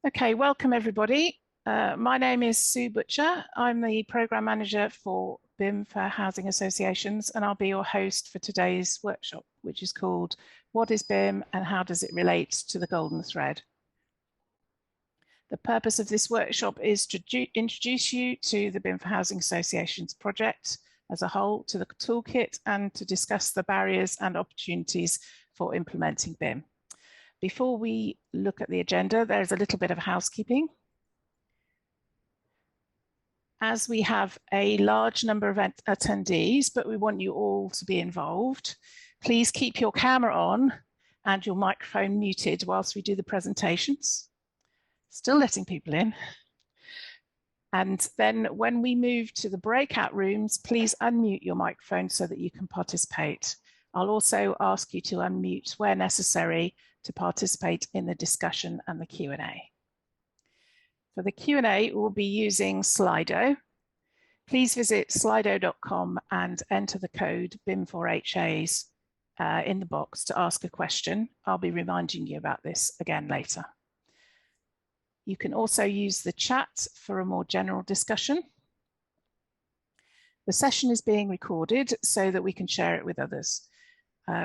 Okay, welcome everybody. My name is Sue Butcher. I'm the Programme Manager for BIM for Housing Associations, and I'll be your host for today's workshop, which is called What is BIM and How Does it Relate to the Golden Thread? The purpose of this workshop is to introduce you to the BIM for Housing Associations project as a whole, to the toolkit, and to discuss the barriers and opportunities for implementing BIM. Before we look at the agenda, there's a little bit of housekeeping. As we have a large number of attendees, but we want you all to be involved, please keep your camera on and your microphone muted whilst we do the presentations. Still letting people in. And then when we move to the breakout rooms, please unmute your microphone so that you can participate. I'll also ask you to unmute where necessary to participate in the discussion and the Q&A. For the Q&A, we'll be using Slido. Please visit slido.com and enter the code BIM4HAs in the box to ask a question. I'll be reminding you about this again later. You can also use the chat for a more general discussion. The session is being recorded so that we can share it with others.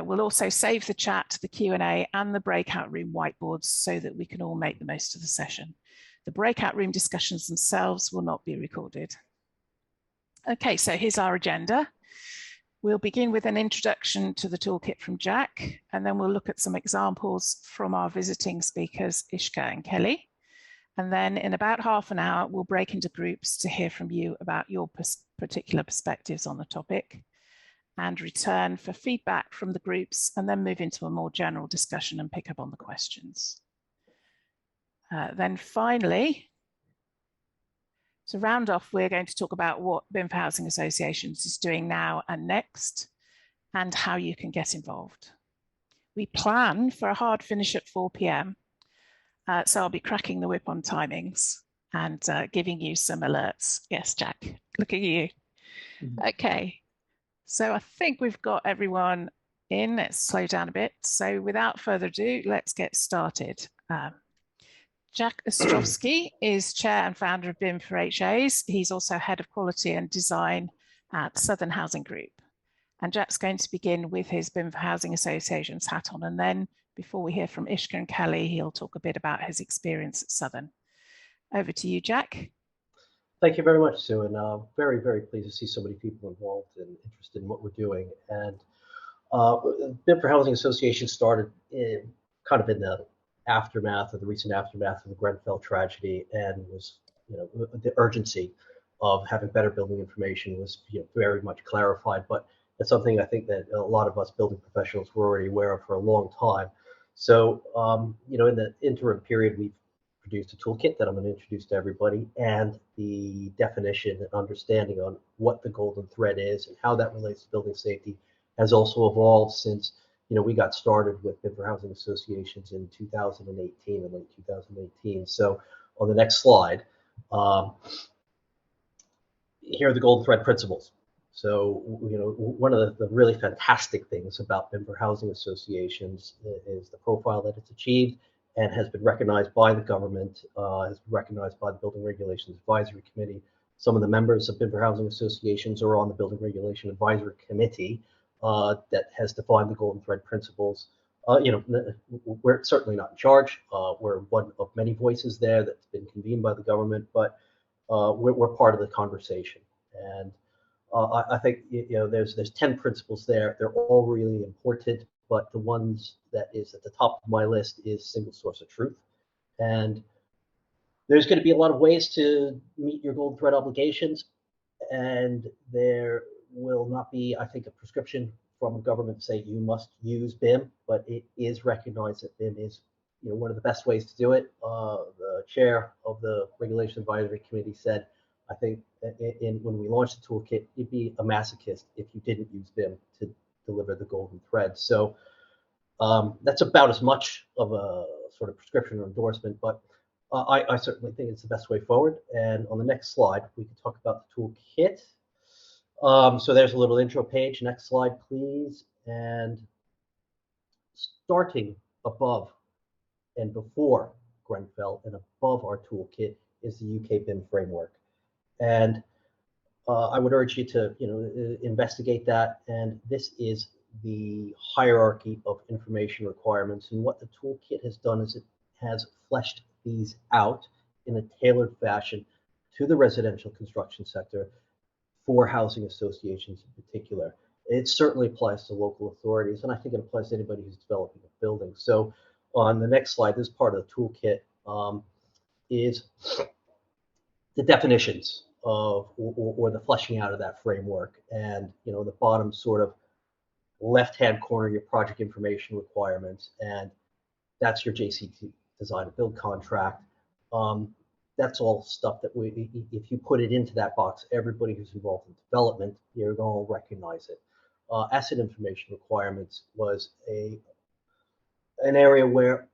We'll also save the chat, the Q&A and the breakout room whiteboards so that we can all make the most of the session. The breakout room discussions themselves will not be recorded. Okay, so here's our agenda. We'll begin with an introduction to the toolkit from Jack, and then we'll look at some examples from our visiting speakers, Ishka and Kelly. And then in about half an hour, we'll break into groups to hear from you about your particular perspectives on the topic, and return for feedback from the groups, and then move into a more general discussion and pick up on the questions. Then finally, to round off, we're going to talk about what BIM for Housing Associations is doing now and next, and how you can get involved. We plan for a hard finish at 4 p.m, so I'll be cracking the whip on timings and giving you some alerts. Yes, Jack, look at you. Okay. So I think we've got everyone in. Let's slow down a bit. So without further ado, let's get started. Jack Ostrovsky is chair and founder of BIM4HAs. He's also head of quality and design at Southern Housing Group. And Jack's going to begin with his BIM for Housing Associations hat on. And then before we hear from Ishka and Kelly, he'll talk a bit about his experience at Southern. Over to you, Jack. Thank you very much, Sue, and very, very pleased to see so many people involved and interested in what we're doing. And BIM for Housing Association started in the aftermath of the recent aftermath of the Grenfell tragedy, and was, the urgency of having better building information was, very much clarified. But it's something I think that a lot of us building professionals were already aware of for a long time. So, in the interim period, we've produced a toolkit that I'm going to introduce to everybody, and the definition and understanding on what the golden thread is and how that relates to building safety has also evolved since, we got started with BIM for Housing Associations in 2018, in late 2018. So on the next slide, here are the golden thread principles. So, one of the really fantastic things about BIM for Housing Associations is the profile that it's achieved, and has been recognized by the government, has been recognized by the Building Regulations Advisory Committee. Some of the members of BIM for Housing Associations are on the Building Regulation Advisory Committee that has defined the golden thread principles. We're certainly not in charge. We're one of many voices there that's been convened by the government, but we're part of the conversation. And I think there's 10 principles there. They're all really important, but the ones that is at the top of my list is single source of truth. And there's going to be a lot of ways to meet your golden thread obligations, and there will not be, I think, a prescription from the government to say you must use BIM, but it is recognized that BIM is, one of the best ways to do it. The chair of the Regulation Advisory Committee said, I think, when we launched the toolkit, you'd be a masochist if you didn't use BIM to deliver the golden thread. So that's about as much of a sort of prescription or endorsement, but I certainly think it's the best way forward. And on the next slide, we can talk about the toolkit. So there's a little intro page. Next slide, please. And starting above and before Grenfell, and above our toolkit is the UK Bim Framework. And I would urge you to investigate that. And this is the hierarchy of information requirements. And what the toolkit has done is it has fleshed these out in a tailored fashion to the residential construction sector for housing associations in particular. It certainly applies to local authorities, and I think it applies to anybody who's developing a building. So on the next slide, this part of the toolkit is the definitions of or the fleshing out of that framework. And the bottom sort of left-hand corner, your project information requirements, and that's your JCT design and build contract. That's all stuff that if you put it into that box, everybody who's involved in development, you're going to recognize it. Asset information requirements was an area where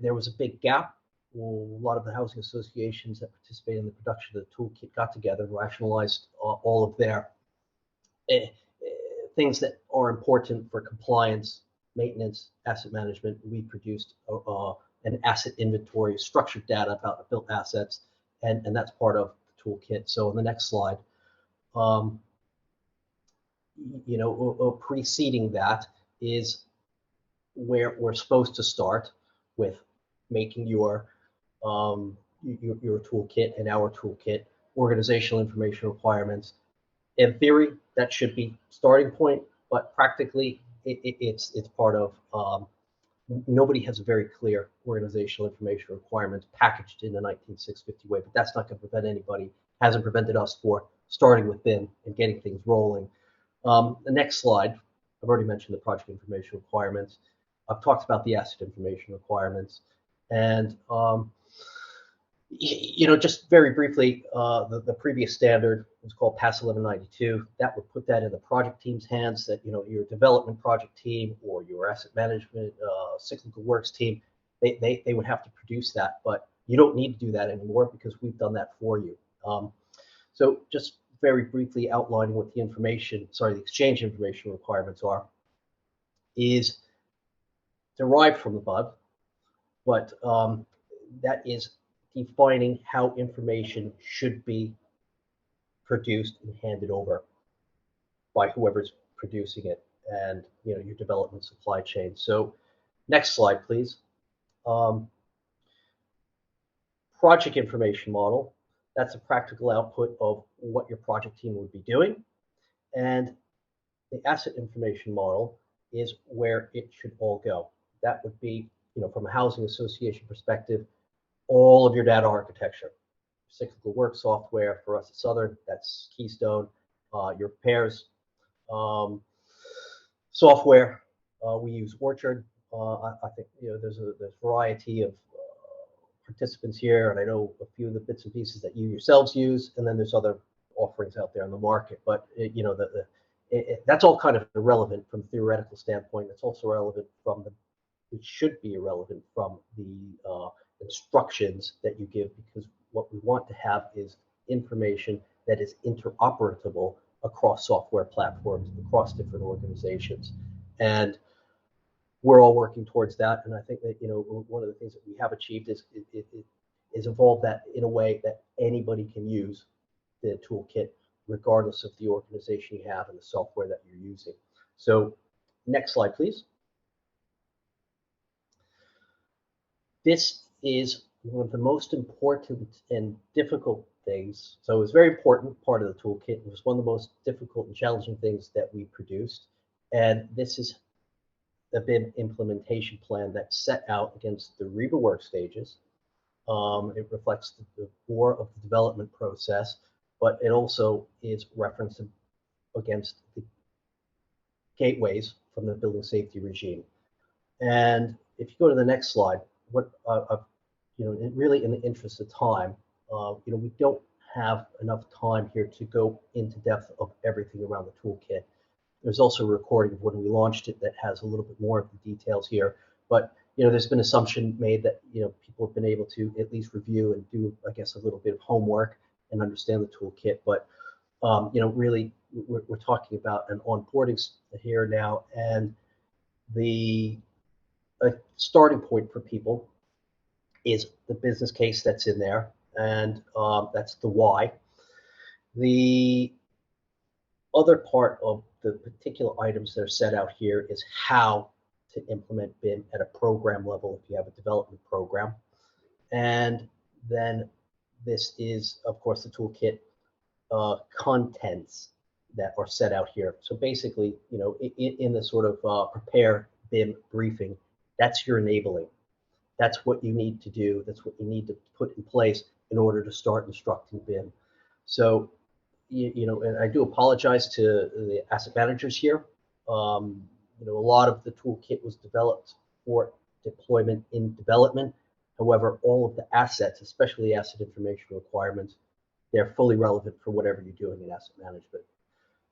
there was a big gap. A lot of the housing associations that participate in the production of the toolkit got together and rationalized all of their things that are important for compliance, maintenance, asset management. We produced an asset inventory, structured data about the built assets, and that's part of the toolkit. So on the next slide, preceding that is where we're supposed to start with making your toolkit and our toolkit, organizational information requirements. In theory, that should be starting point, but practically it's part of nobody has a very clear organizational information requirements packaged in the 19650 way, but that's not going to prevent anybody, hasn't prevented us for starting with BIM and getting things rolling. The next slide, I've already mentioned the project information requirements. I've talked about the asset information requirements, and just very briefly, the previous standard was called PAS 1192. That would put that in the project team's hands, that your development project team or your asset management cyclical works team, they would have to produce that, but you don't need to do that anymore because we've done that for you. So just very briefly outlining what the exchange information requirements are, is derived from above, but that is defining how information should be produced and handed over by whoever's producing it, and your development supply chain. So next slide, please. Project information model. That's a practical output of what your project team would be doing. And the asset information model is where it should all go. That would be, from a housing association perspective, all of your data architecture. Cyclical work software, for us at Southern, that's Keystone. Your repairs software, we use Orchard. I think there's a variety of participants here, and I know a few of the bits and pieces that you yourselves use, and then there's other offerings out there in the market. But that's all kind of irrelevant from a theoretical standpoint. It's also relevant it should be irrelevant from the instructions that you give, because what we want to have is information that is interoperable across software platforms, across different organizations. And we're all working towards that. And I think that, one of the things that we have achieved is evolve that in a way that anybody can use the toolkit, regardless of the organization you have and the software that you're using. So next slide, please. This is one of the most important and difficult things. So it was a very important part of the toolkit. It was one of the most difficult and challenging things that we produced. And this is the BIM implementation plan that's set out against the REBA work stages. It reflects the core of the development process, but it also is referenced against the gateways from the building safety regime. And if you go to the next slide, really in the interest of time, we don't have enough time here to go into depth of everything around the toolkit. There's also a recording of when we launched it that has a little bit more of the details here. But there's been assumption made that people have been able to at least review and do, I guess, a little bit of homework and understand the toolkit. But really, we're talking about an onboarding here now, and a starting point for people is the business case that's in there, and that's the why. The other part of the particular items that are set out here is how to implement BIM at a program level if you have a development program. And then this is, of course, the toolkit contents that are set out here. So basically, you know, in the sort of prepare BIM briefing, that's your enabling. That's what you need to do. That's what you need to put in place in order to start instructing BIM. So, you know, and I do apologize to the asset managers here. You know, a lot of the toolkit was developed for deployment in development. However, all of the assets, especially asset information requirements, they're fully relevant for whatever you're doing in asset management.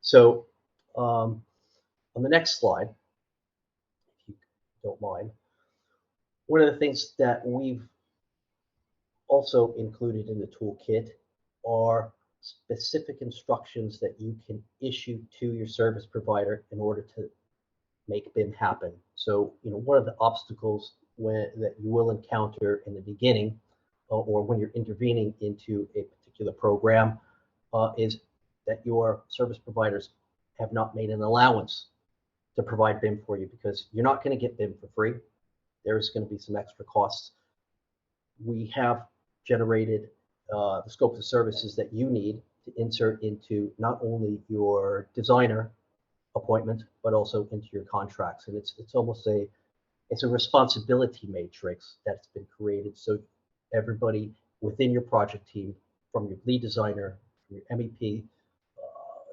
So on the next slide, if you don't mind, one of the things that we've also included in the toolkit are specific instructions that you can issue to your service provider in order to make BIM happen. So, you know, one of the obstacles that you will encounter in the beginning or when you're intervening into a particular program is that your service providers have not made an allowance to provide BIM for you, because you're not going to get BIM for free. There's going to be some extra costs. We have generated the scope of services that you need to insert into not only your designer appointment, but also into your contracts. And it's almost a responsibility matrix that's been created. So everybody within your project team, from your lead designer, from your MEP,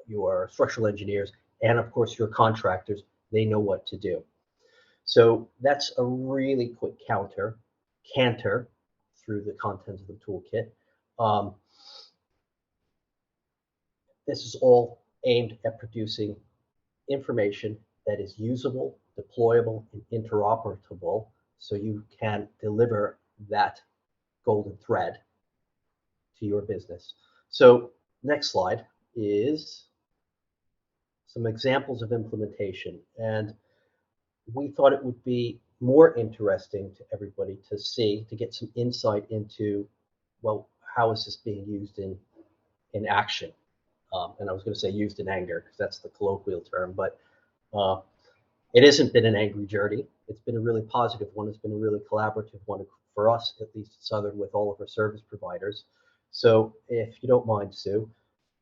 your structural engineers, and of course your contractors, they know what to do. So that's a really quick canter through the contents of the toolkit. This is all aimed at producing information that is usable, deployable, and interoperable, so you can deliver that golden thread to your business. So next slide is some examples of implementation. And we thought it would be more interesting to everybody to see, to get some insight into, well, how is this being used in action? And I was going to say used in anger, because that's the colloquial term, but it hasn't been an angry journey. It's been a really positive one. It's been a really collaborative one for us, at least at Southern, with all of our service providers. So if you don't mind, Sue,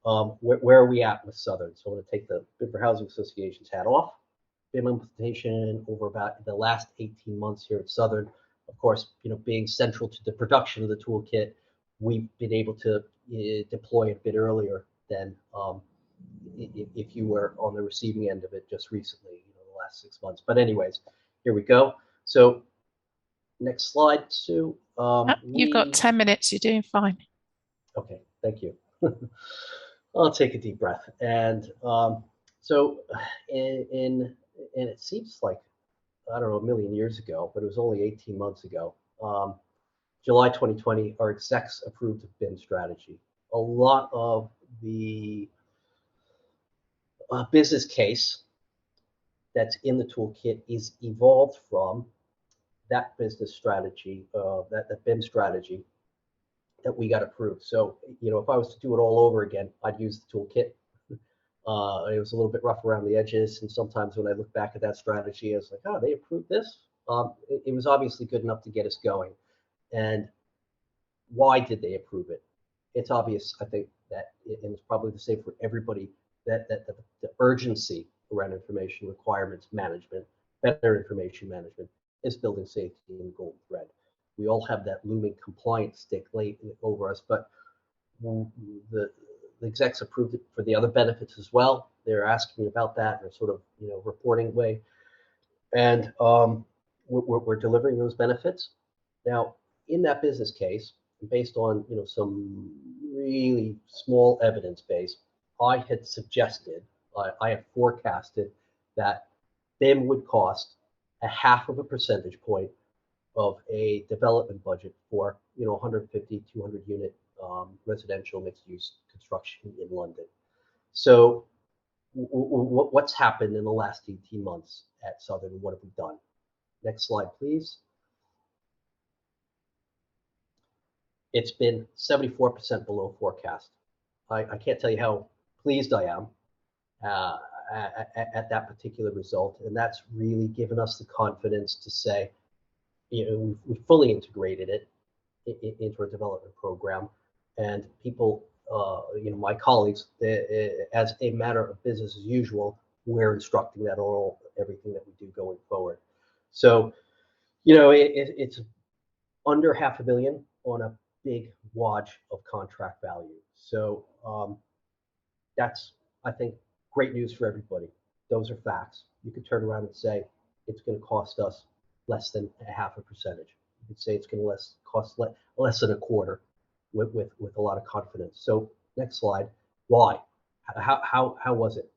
where are we at with Southern? So I'm going to take the BIM4HAs Housing Association's hat off. BIM implementation over about the last 18 months here at Southern. Of course, you know, being central to the production of the toolkit, we've been able to deploy a bit earlier than if you were on the receiving end of it just recently, you know, the last 6 months. But anyways, here we go. So next slide, Sue. You've got 10 minutes. You're doing fine. Okay, thank you. I'll take a deep breath. And so and it seems like, I don't know, a million years ago, but it was only 18 months ago. July 2020, our execs approved a BIM strategy. A lot of the business case that's in the toolkit is evolved from that business strategy, that BIM strategy that we got approved. So, you know, if I was to do it all over again, I'd use the toolkit. It was a little bit rough around the edges, and sometimes when I look back at that strategy, I was like, oh, they approved this? It was obviously good enough to get us going. And why did they approve it? It's obvious, I think, that, and it's probably the same for everybody, that the urgency around information requirements management, better information management, is building safety and golden thread. We all have that looming compliance stick laid over us, but the execs approved it for the other benefits as well. They're asking about that in a sort of, you know, reporting way, and we're delivering those benefits. Now, in that business case, based on, you know, some really small evidence base, I had suggested, I had forecasted that BIM would cost 0.5 percentage point of a development budget for, you know, 150, 200 unit residential mixed use construction in London. So what's happened in the last 18 months at Southern? What have we done? Next slide, please. It's been 74% below forecast. I can't tell you how pleased I am at that particular result, and that's really given us the confidence to say, we fully integrated it into our development program, and people, my colleagues, as a matter of business as usual, we're instructing that on everything that we do going forward. So, it's under $500,000 on a big wad of contract value. So that's, I think, great news for everybody. Those are facts. You could turn around and say it's going to cost us less than 0.5%. You could say it's going to cost less than a quarter with a lot of confidence. So next slide. Why? How was it?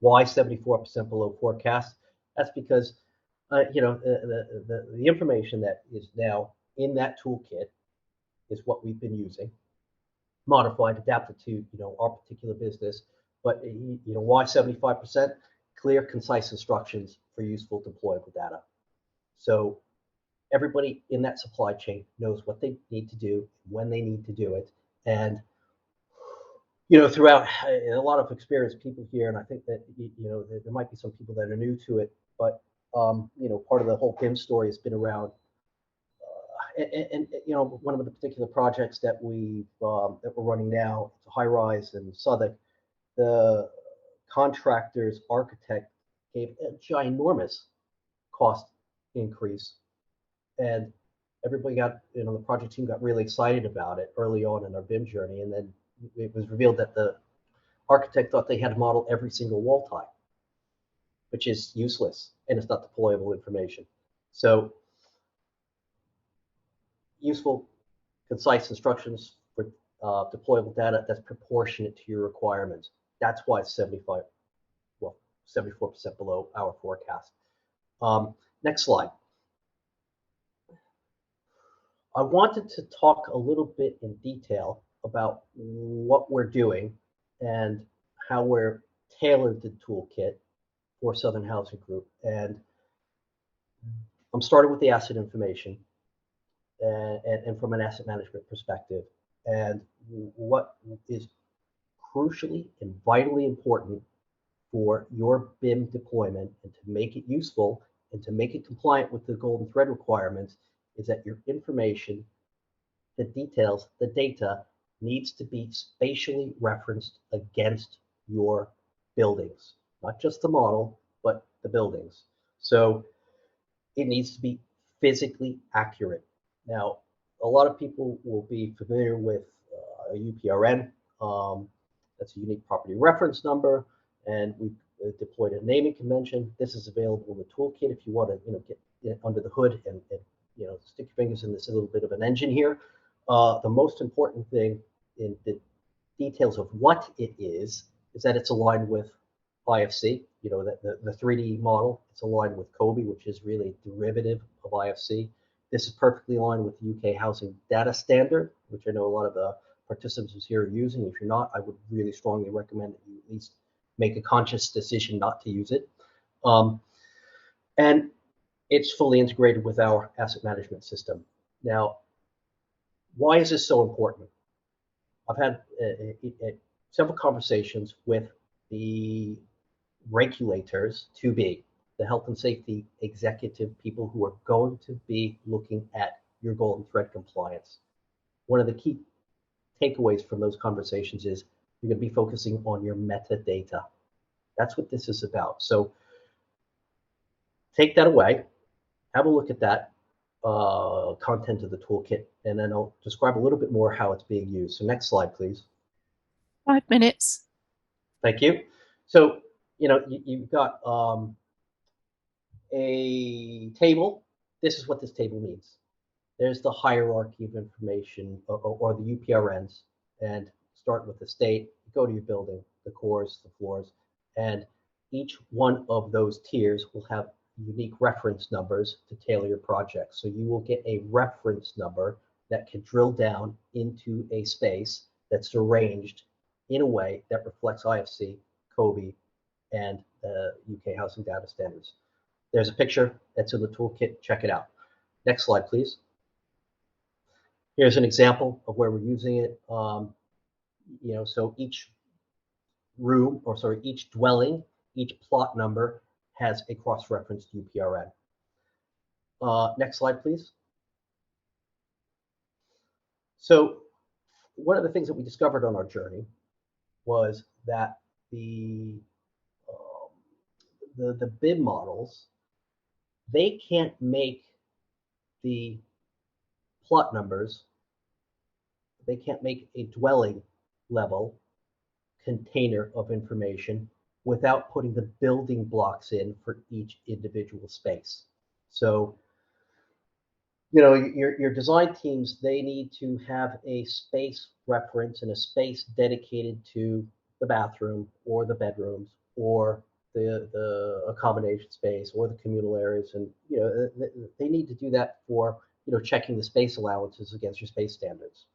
Why 74% below forecast? That's because the information that is now in that toolkit is what we've been using, modified, adapted to our particular business. But why 75%? Clear, concise instructions for useful deployable data. So everybody in that supply chain knows what they need to do, when they need to do it, and throughout a lot of experienced people here, and I think that there might be some people that are new to it, but part of the whole BIM story has been around. And one of the particular projects that we're running now, it's a high rise in Southwark. The contractor's architect gave a ginormous cost increase, and everybody got, the project team got really excited about it early on in our BIM journey, and then it was revealed that the architect thought they had to model every single wall tie, which is useless, and it's not deployable information. So useful, concise instructions for deployable data that's proportionate to your requirements. That's why it's 74% below our forecast. Next slide. I wanted to talk a little bit in detail about what we're doing and how we're tailored the toolkit for Southern Housing Group. And I'm starting with the asset information and from an asset management perspective. And what is crucially and vitally important for your BIM deployment and to make it useful and to make it compliant with the golden thread requirements is that your information, the details, the data needs to be spatially referenced against your buildings, not just the model, but the buildings. So it needs to be physically accurate. Now, a lot of people will be familiar with a UPRN. That's a unique property reference number, and we've deployed a naming convention. This is available in the toolkit if you want to, get under the hood and stick your fingers in this little bit of an engine here. The most important thing in the details of what it is that it's aligned with IFC. The 3D model. It's aligned with COBie, which is really a derivative of IFC. This is perfectly aligned with the UK Housing Data Standard, which I know a lot of the participants here are using. If you're not, I would really strongly recommend that you at least make a conscious decision not to use it. And it's fully integrated with our asset management system. Now, why is this so important? I've had several conversations with the regulators to be the health and safety executive people who are going to be looking at your golden thread compliance. One of the key takeaways from those conversations is you're going to be focusing on your metadata. That's what this is about. So take that away, have a look at that content of the toolkit, and then I'll describe a little bit more how it's being used. So next slide, please. 5 minutes. Thank you. So, you've got a table. This is what this table means. There's the hierarchy of information or the UPRNs, and start with the state, go to your building, the cores, the floors, and each one of those tiers will have unique reference numbers to tailor your project. So you will get a reference number that can drill down into a space that's arranged in a way that reflects IFC, COBie, and UK Housing Data Standards. There's a picture that's in the toolkit. Check it out. Next slide, please. Here's an example of where we're using it. So each room, or sorry, each dwelling, each plot number has a cross-referenced UPRN. Next slide, please. So one of the things that we discovered on our journey was that the BIM models, they can't make the plot numbers, they can't make a dwelling level container of information without putting the building blocks in for each individual space. So, your design teams, they need to have a space reference and a space dedicated to the bathroom or the bedrooms or the accommodation space or the communal areas. And, they need to do that for, checking the space allowances against your space standards.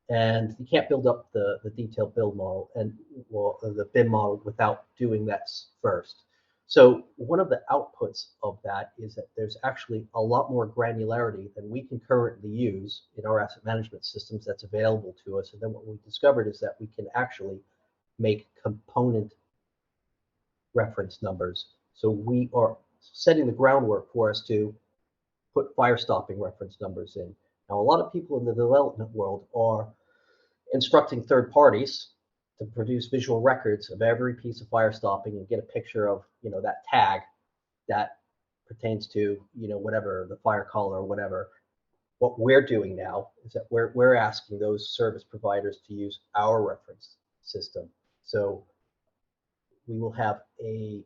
And you can't build up the detailed build model and the BIM model without doing that first. So one of the outputs of that is that there's actually a lot more granularity than we can currently use in our asset management systems that's available to us. And then what we discovered is that we can actually make component reference numbers. So we are setting the groundwork for us to put fire stopping reference numbers in. Now, a lot of people in the development world are instructing third parties to produce visual records of every piece of fire stopping and get a picture of, that tag that pertains to, whatever, the fire color or whatever. What we're doing now is that we're asking those service providers to use our reference system. So we will have a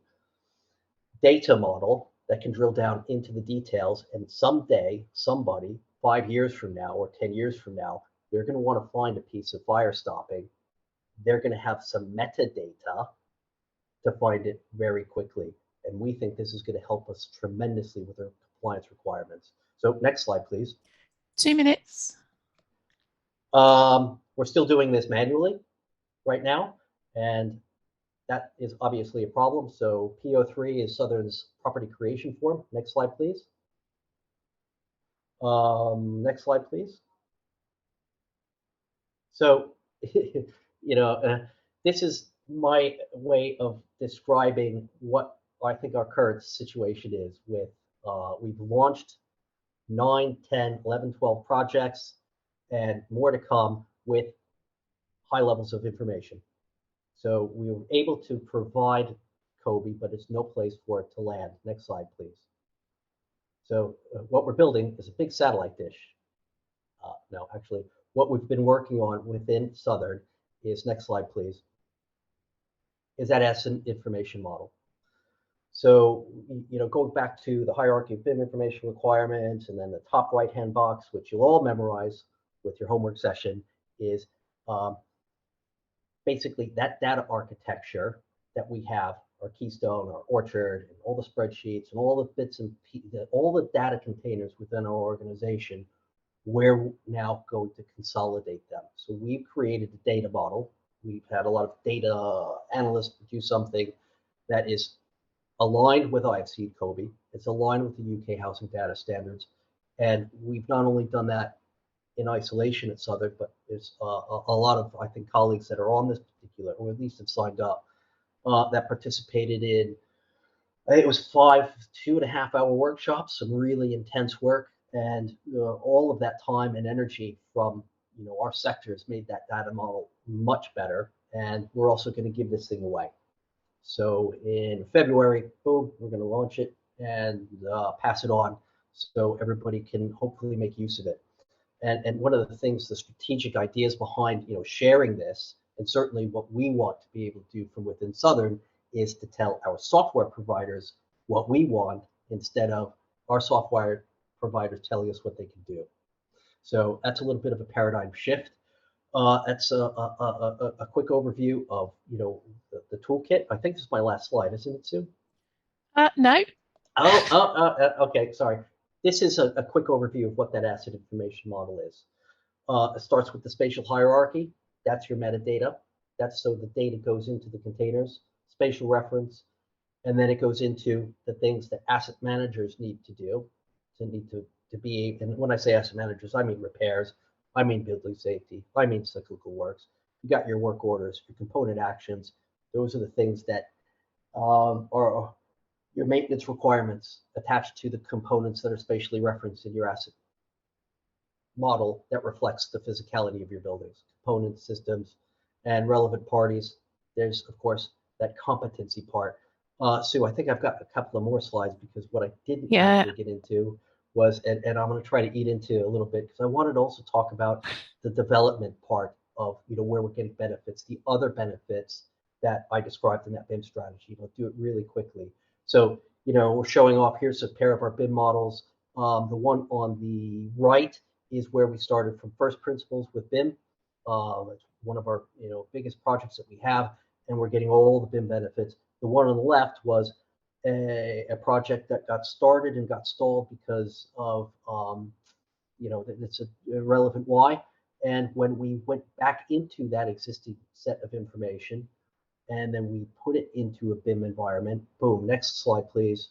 data model that can drill down into the details, and someday, somebody, 5 years from now or 10 years from now, they're going to want to find a piece of fire stopping. They're going to have some metadata to find it very quickly. And we think this is going to help us tremendously with our compliance requirements. So next slide, please. 2 minutes. We're still doing this manually right now, and that is obviously a problem. So PO3 is Southern's property creation form. Next slide, please. Next slide, please. So, this is my way of describing what I think our current situation is with, we've launched 9, 10, 11, 12 projects and more to come with high levels of information. So we were able to provide COBie, but it's no place for it to land. Next slide, please. So what we're building is a big satellite dish. No, actually, what we've been working on within Southern is, next slide, please, is that asset information model. So, going back to the hierarchy of BIM information requirements, and then the top right-hand box, which you'll all memorize with your homework session, is basically that data architecture that we have, our Keystone, our Orchard, and all the spreadsheets, and all the bits and all the data containers within our organization. We're now going to consolidate them. So we've created a data model. We've had a lot of data analysts produce something that is aligned with IFC COBie. It's aligned with the UK housing data standards. And we've not only done that in isolation at Southern, but there's a lot of, I think, colleagues that are on this particular, or at least have signed up, that participated in, I think it was 5 2.5-hour workshops, some really intense work. And all of that time and energy from our sectors made that data model much better. And we're also going to give this thing away. So in February, boom, we're going to launch it and pass it on so everybody can hopefully make use of it. And one of the things, the strategic ideas behind sharing this, and certainly what we want to be able to do from within Southern, is to tell our software providers what we want instead of our software providers telling us what they can do. So that's a little bit of a paradigm shift. That's a quick overview of the toolkit. I think this is my last slide, isn't it, Sue? No. Okay, sorry. This is a quick overview of what that asset information model is. It starts with the spatial hierarchy. That's your metadata. That's so the data goes into the containers, spatial reference, and then it goes into the things that asset managers need to do to be, and when I say asset managers, I mean repairs, I mean building safety, I mean cyclical works. You got your work orders, your component actions. Those are the things that are your maintenance requirements attached to the components that are spatially referenced in your asset model that reflects the physicality of your buildings, components, systems, and relevant parties. There's, of course, that competency part. Sue, I think I've got a couple of more slides because what I didn't actually get into was, and I'm going to try to eat into a little bit because I wanted to also talk about the development part of, where we're getting benefits, the other benefits that I described in that BIM strategy. I'll do it really quickly. So, we're showing off, here's a pair of our BIM models. The one on the right is where we started from first principles with BIM. It's one of our biggest projects that we have, and we're getting all the BIM benefits. The one on the left was a project that got started and got stalled because of it's a irrelevant why. And when we went back into that existing set of information, and then we put it into a BIM environment, boom, next slide, please.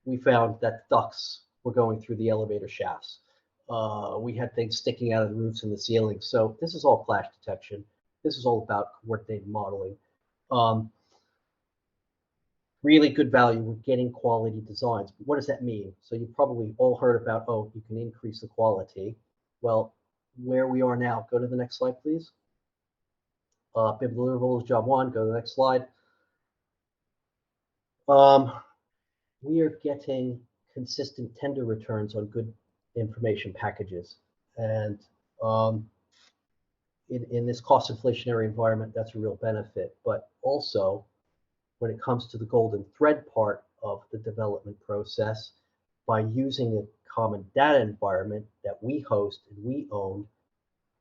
We found that ducts were going through the elevator shafts. We had things sticking out of the roofs and the ceilings. So this is all clash detection. This is all about coordinated modeling. Really good value. We're getting quality designs. But what does that mean? So you probably all heard about, you can increase the quality. Well, where we are now, go to the next slide, please. BIM deliverables, job one, go to the next slide. We are getting consistent tender returns on good information packages. And in this cost inflationary environment, that's a real benefit. But also, when it comes to the golden thread part of the development process, by using a common data environment that we host and we own,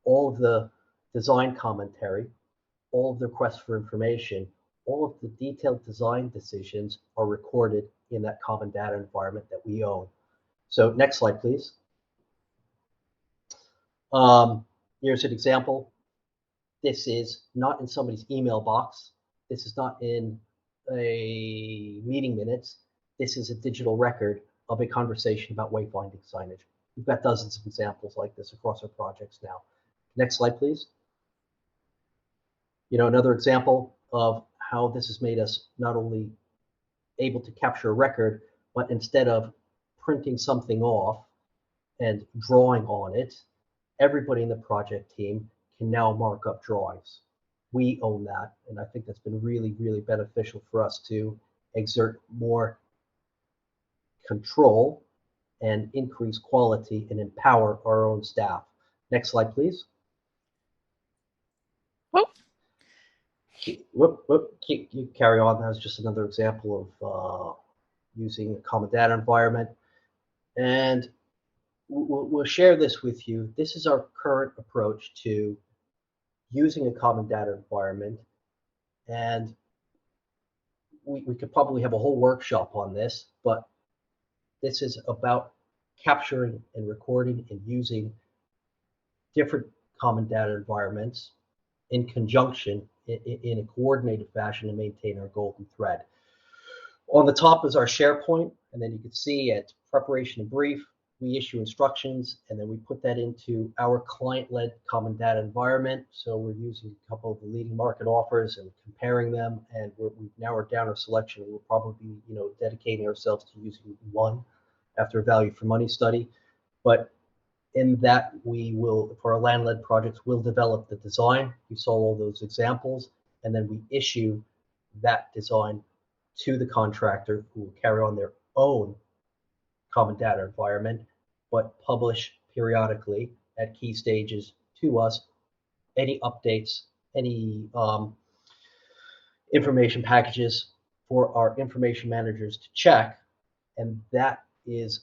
all of the design commentary, all of the requests for information, all of the detailed design decisions are recorded in that common data environment that we own. So next slide, please. Here's an example. This is not in somebody's email box. This is not in a meeting minutes. This is a digital record of a conversation about wayfinding signage. We've got dozens of examples like this across our projects now. Next slide, please. Another example of how this has made us not only able to capture a record, but instead of printing something off and drawing on it, everybody in the project team can now mark up drawings. We own that, and I think that's been really, really beneficial for us to exert more control and increase quality and empower our own staff. Next slide, please. You carry on. That was just another example of using a common data environment. And we'll share this with you. This is our current approach to using a common data environment. And we could probably have a whole workshop on this, but this is about capturing and recording and using different common data environments in conjunction in a coordinated fashion to maintain our golden thread. On the top is our SharePoint, and then you can see at preparation and brief, we issue instructions, and then we put that into our client-led common data environment. So we're using a couple of the leading market offers and comparing them, and we've narrowed down our selection. We'll probably be, dedicating ourselves to using one after a value for money study. But in that, we will, for our land-led projects, we'll develop the design. You saw all those examples, and then we issue that design to the contractor, who will carry on their own common data environment, but publish periodically at key stages to us any updates, any information packages for our information managers to check. And that is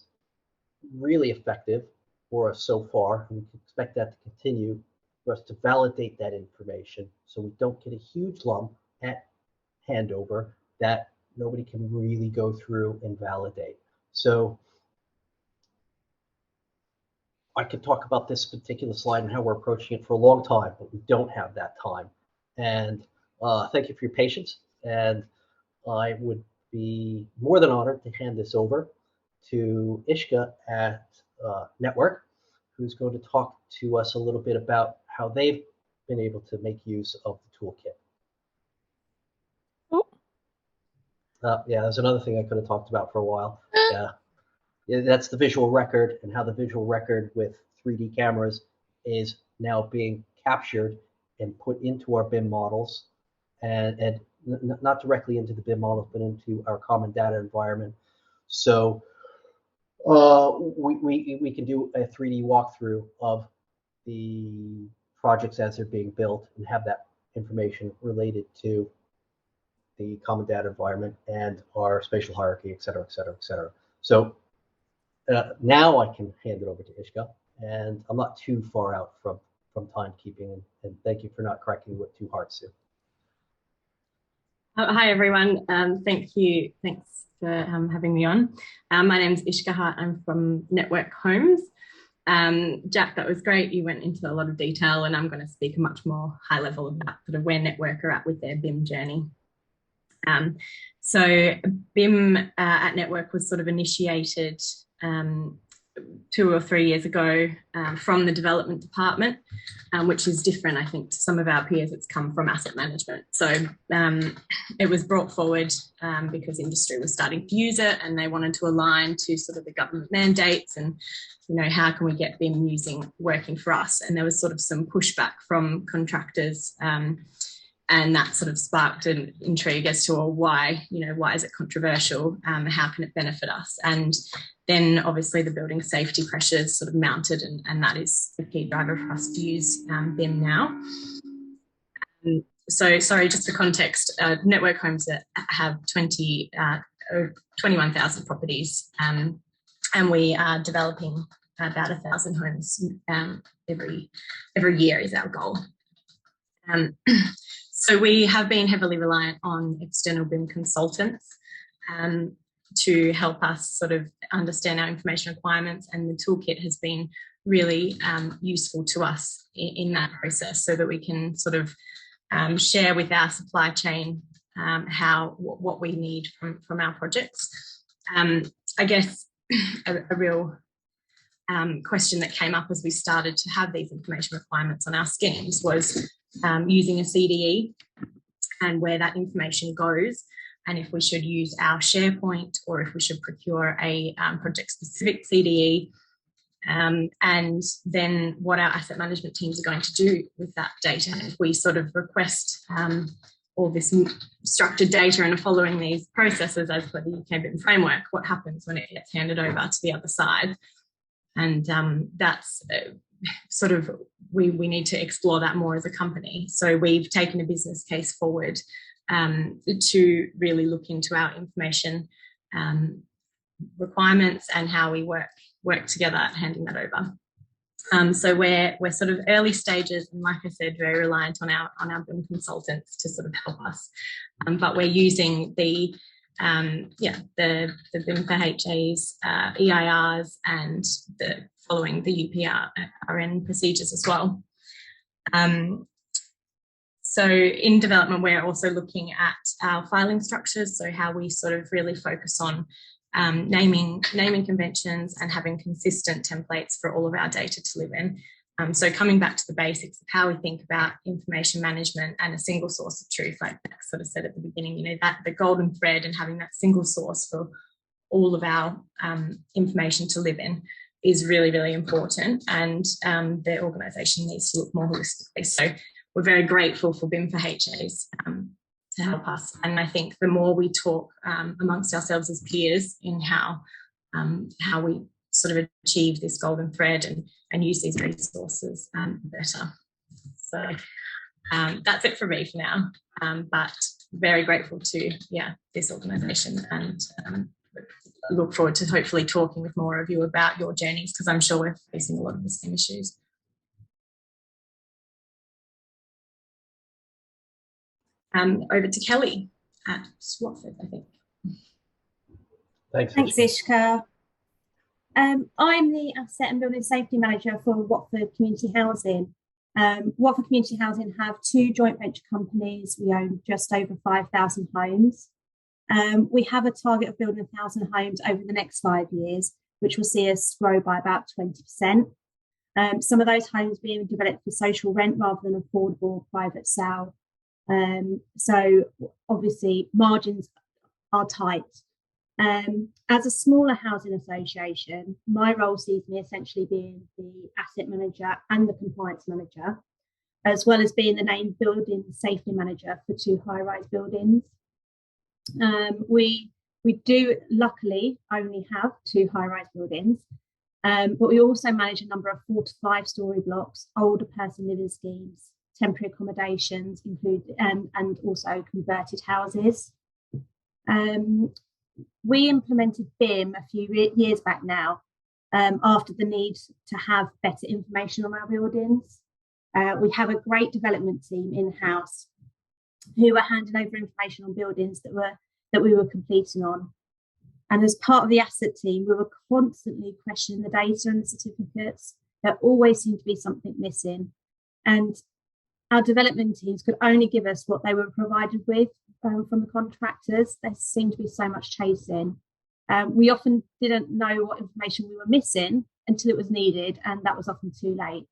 really effective for us so far. And we can expect that to continue for us to validate that information, so we don't get a huge lump at handover that nobody can really go through and validate. So I could talk about this particular slide and how we're approaching it for a long time, but we don't have that time. And thank you for your patience. And I would be more than honored to hand this over to Ishka at Network, who's going to talk to us a little bit about how they've been able to make use of the toolkit. Yeah, there's another thing I could have talked about for a while. Yeah, that's the visual record, and how the visual record with 3D cameras is now being captured and put into our BIM models, and not directly into the BIM models, but into our common data environment. So we can do a 3D walkthrough of the projects as they're being built and have that information related to the common data environment and our spatial hierarchy, et cetera, et cetera, et cetera. So now I can hand it over to Ishka, and I'm not too far out from timekeeping, and thank you for not cracking with 2 hearts, Sue. Hi everyone, thanks for having me on. My name's Ishka Hart, I'm from Network Homes. Jack, that was great, you went into a lot of detail, and I'm going to speak a much more high level about sort of where Network are at with their BIM journey. So BIM at Network was sort of initiated 2 or 3 years ago from the development department, which is different, I think, to some of our peers. It's come from asset management. So it was brought forward because industry was starting to use it, and they wanted to align to sort of the government mandates, and how can we get BIM working for us? And there was sort of some pushback from contractors, and that sort of sparked an intrigue as to why is it controversial? How can it benefit us? And then obviously the building safety pressures sort of mounted, and that is the key driver for us to use BIM now. So sorry, just for context, Network Homes that have 21,000 properties, and we are developing about 1,000 homes every year is our goal. So we have been heavily reliant on external BIM consultants to help us sort of understand our information requirements, and the toolkit has been really useful to us in that process, so that we can sort of share with our supply chain what we need from our projects. I guess a real question that came up as we started to have these information requirements on our schemes was using a CDE and where that information goes, and if we should use our SharePoint or if we should procure a project-specific CDE, and then what our asset management teams are going to do with that data. If we sort of request all this structured data and are following these processes as per the UK Bim Framework, what happens when it gets handed over to the other side? And that's sort of, we need to explore that more as a company. So we've taken a business case forward to really look into our information requirements and how we work together at handing that over. So we're sort of early stages, and like I said, very reliant on our BIM consultants to sort of help us. But we're using the BIM4HAs, EIRs, and following the UPRN procedures as well. So in development, we're also looking at our filing structures, so how we sort of really focus on naming conventions and having consistent templates for all of our data to live in. So coming back to the basics of how we think about information management and a single source of truth, like Beck sort of said at the beginning, that the golden thread and having that single source for all of our information to live in is really, really important, and the organisation needs to look more holistically. So we're very grateful for BIM4HAs to help us, and I think the more we talk amongst ourselves as peers in how we sort of achieve this golden thread and use these resources better. So that's it for me for now, but very grateful to this organisation, and look forward to hopefully talking with more of you about your journeys, because I'm sure we're facing a lot of the same issues. Over to Kelly at Watford, I think. Thanks, Ishka. I'm the Asset and Building Safety Manager for Watford Community Housing. Watford Community Housing have 2 joint venture companies. We own just over 5,000 homes. We have a target of building 1,000 homes over the next 5 years, which will see us grow by about 20%. Some of those homes being developed for social rent rather than affordable private sale. So obviously margins are tight. As a smaller housing association, my role sees me essentially being the asset manager and the compliance manager, as well as being the named building safety manager for 2 high-rise buildings. We do luckily only have 2 high-rise buildings, but we also manage a number of 4 to 5 story blocks, older person living schemes, temporary accommodations included, and also converted houses. We implemented BIM a few years back now, after the need to have better information on our buildings. We have a great development team in-house who were handing over information on buildings that we were completing on. And as part of the asset team, we were constantly questioning the data and the certificates. There always seemed to be something missing. And our development teams could only give us what they were provided with from the contractors. There seemed to be so much chasing. We often didn't know what information we were missing until it was needed, and that was often too late.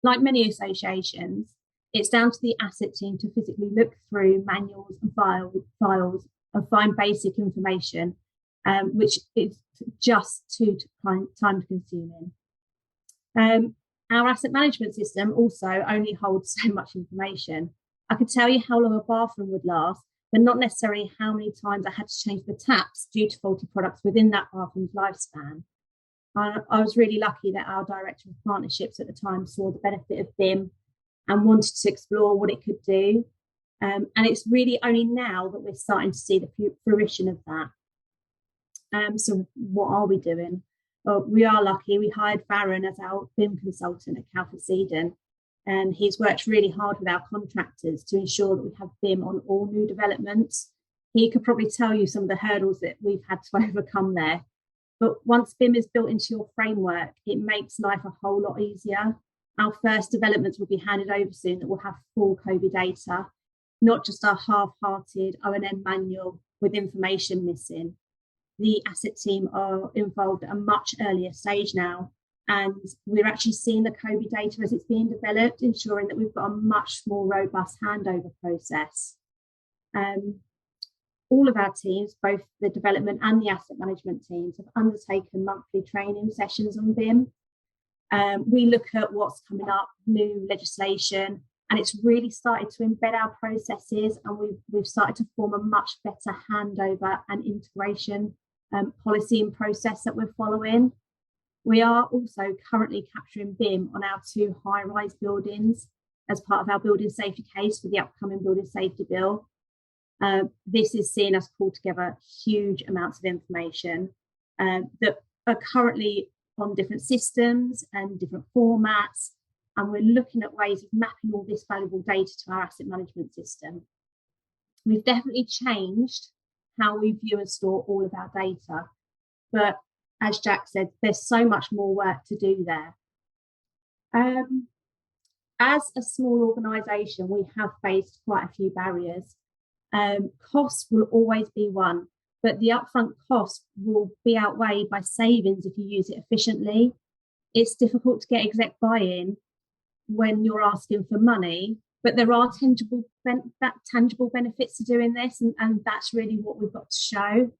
Like many associations, it's down to the asset team to physically look through manuals and files and find basic information, which is just too time consuming. Our asset management system also only holds so much information. I could tell you how long a bathroom would last, but not necessarily how many times I had to change the taps due to faulty products within that bathroom's lifespan. I was really lucky that our director of partnerships at the time saw the benefit of BIM and wanted to explore what it could do. And it's really only now that we're starting to see the fruition of that. So what are we doing? Well, we are lucky. We hired Baron as our BIM consultant at Calford Eden, and he's worked really hard with our contractors to ensure that we have BIM on all new developments. He could probably tell you some of the hurdles that we've had to overcome there. But once BIM is built into your framework, it makes life a whole lot easier. Our first developments will be handed over soon that will have full COVID data, not just our half-hearted O&M manual with information missing. The asset team are involved at a much earlier stage now, and we're actually seeing the COVID data as it's being developed, ensuring that we've got a much more robust handover process. All of our teams, both the development and the asset management teams, have undertaken monthly training sessions on BIM. We look at what's coming up, new legislation, and it's really started to embed our processes, and we've started to form a much better handover and integration policy and process that we're following. We are also currently capturing BIM on our 2 high-rise buildings as part of our building safety case for the upcoming building safety bill. This is seeing us pull together huge amounts of information that are currently on different systems and different formats, and we're looking at ways of mapping all this valuable data to our asset management system. We've definitely changed how we view and store all of our data, but as Jack said, there's so much more work to do there. As a small organisation, we have faced quite a few barriers. Costs will always be one, but the upfront cost will be outweighed by savings if you use it efficiently. It's difficult to get exec buy-in when you're asking for money, but there are tangible benefits to doing this, and that's really what we've got to show.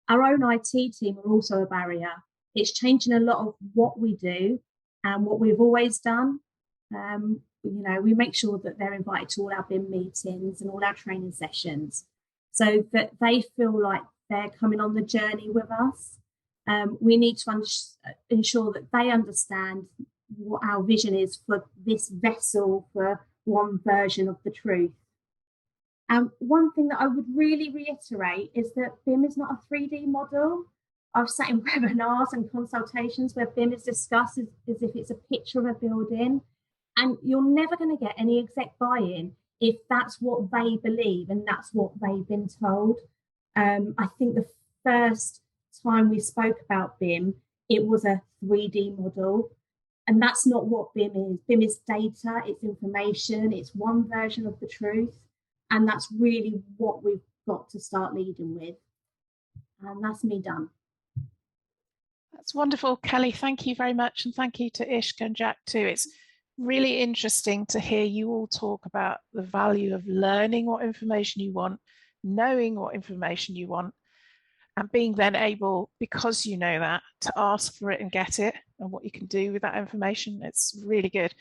Our own IT team are also a barrier. It's changing a lot of what we do and what we've always done. We make sure that they're invited to all our BIM meetings and all our training sessions so that they feel like they're coming on the journey with us. We need to ensure that they understand what our vision is for this vessel, for one version of the truth. One thing that I would really reiterate is that BIM is not a 3D model. I've sat in webinars and consultations where BIM is discussed as if it's a picture of a building, and you're never going to get any exec buy-in if that's what they believe and that's what they've been told. I think the first time we spoke about BIM, it was a 3D model, and that's not what BIM is. BIM is data, it's information, it's one version of the truth, and that's really what we've got to start leading with. And that's me done. That's wonderful, Kelly. Thank you very much. And thank you to Ishka and Jack too. It's really interesting to hear you all talk about the value of learning what information you want, knowing what information you want, and being then able, because you know that, to ask for it and get it, and what you can do with that information. It's really good.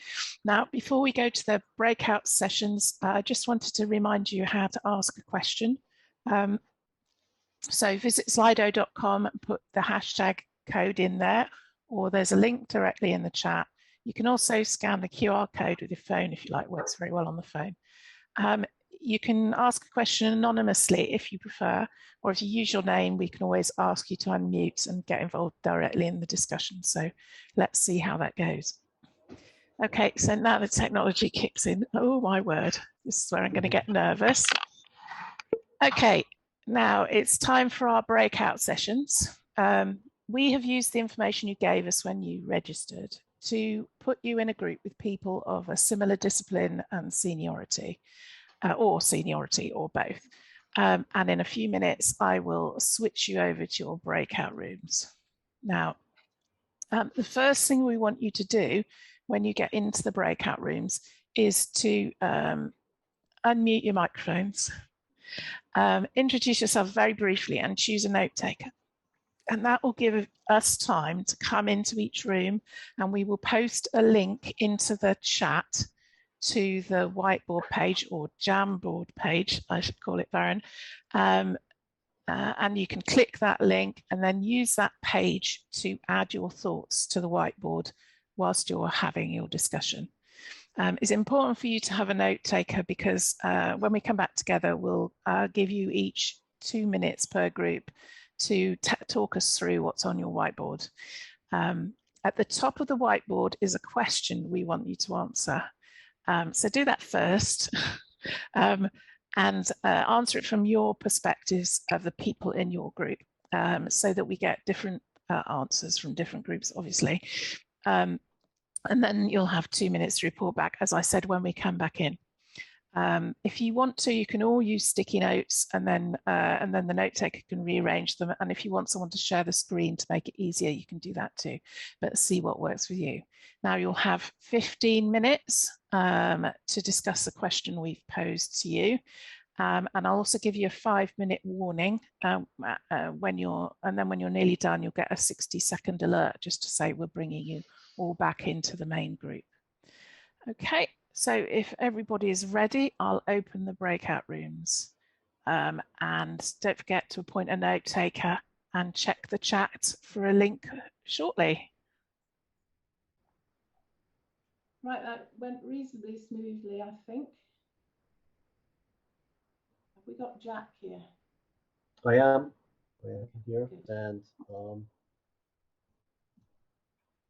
Now, before we go to the breakout sessions, I just wanted to remind you how to ask a question. So visit slido.com and put the hashtag code in there, or there's a link directly in the chat. You can also scan the QR code with your phone if you like, works very well on the phone. You can ask a question anonymously if you prefer, or if you use your name, we can always ask you to unmute and get involved directly in the discussion. So let's see how that goes. Okay, so now the technology kicks in. Oh my word, this is where I'm going to get nervous. Okay, now it's time for our breakout sessions. We have used the information you gave us when you registered to put you in a group with people of a similar discipline and seniority, or both. And in a few minutes, I will switch you over to your breakout rooms. Now, the first thing we want you to do when you get into the breakout rooms is to unmute your microphones, introduce yourself very briefly and choose a note taker. And that will give us time to come into each room, and we will post a link into the chat to the whiteboard page, or Jamboard page, I should call it, Baron. And you can click that link and then use that page to add your thoughts to the whiteboard whilst you're having your discussion. It's important for you to have a note taker, because when we come back together, we'll give you each 2 minutes per group to talk us through what's on your whiteboard. At the top of the whiteboard is a question we want you to answer. So do that first and answer it from your perspectives of the people in your group, so that we get different answers from different groups, obviously. And then you'll have 2 minutes to report back, as I said, when we come back in. If you want to, you can all use sticky notes, and then the note taker can rearrange them. And if you want someone to share the screen to make it easier, you can do that too, but see what works with you. Now you'll have 15 minutes to discuss the question we've posed to you. And I'll also give you a 5-minute warning when you're nearly done, you'll get a 60-second alert just to say we're bringing you all back into the main group. Okay. So if everybody is ready, I'll open the breakout rooms. And don't forget to appoint a note taker and check the chat for a link shortly. Right, that went reasonably smoothly, I think. Have we got Jack here? I am here, and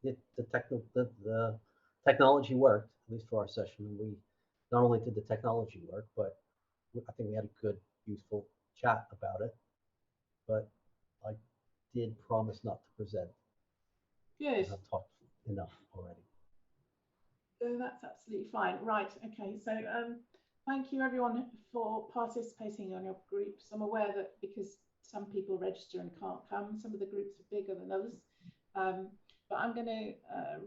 the technology worked, at least for our session. We not only did the technology work, but I think we had a good, useful chat about it. But I did promise not to present. Good. I've talked enough already. So that's absolutely fine. Right. Okay. So thank you everyone for participating on your groups. I'm aware that because some people register and can't come, some of the groups are bigger than others. But I'm going to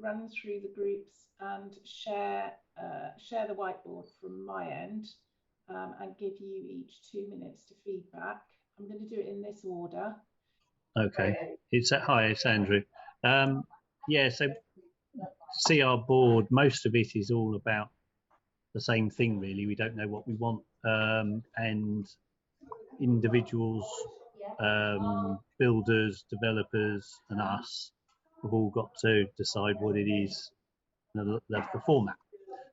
run through the groups and share the whiteboard from my end, and give you each 2 minutes to feedback. I'm going to do it in this order. Okay. Hi, it's Andrew. Yeah, so see our board, most of it is all about the same thing, really. We don't know what we want, and individuals, builders, developers, and us have all got to decide what it is, the format.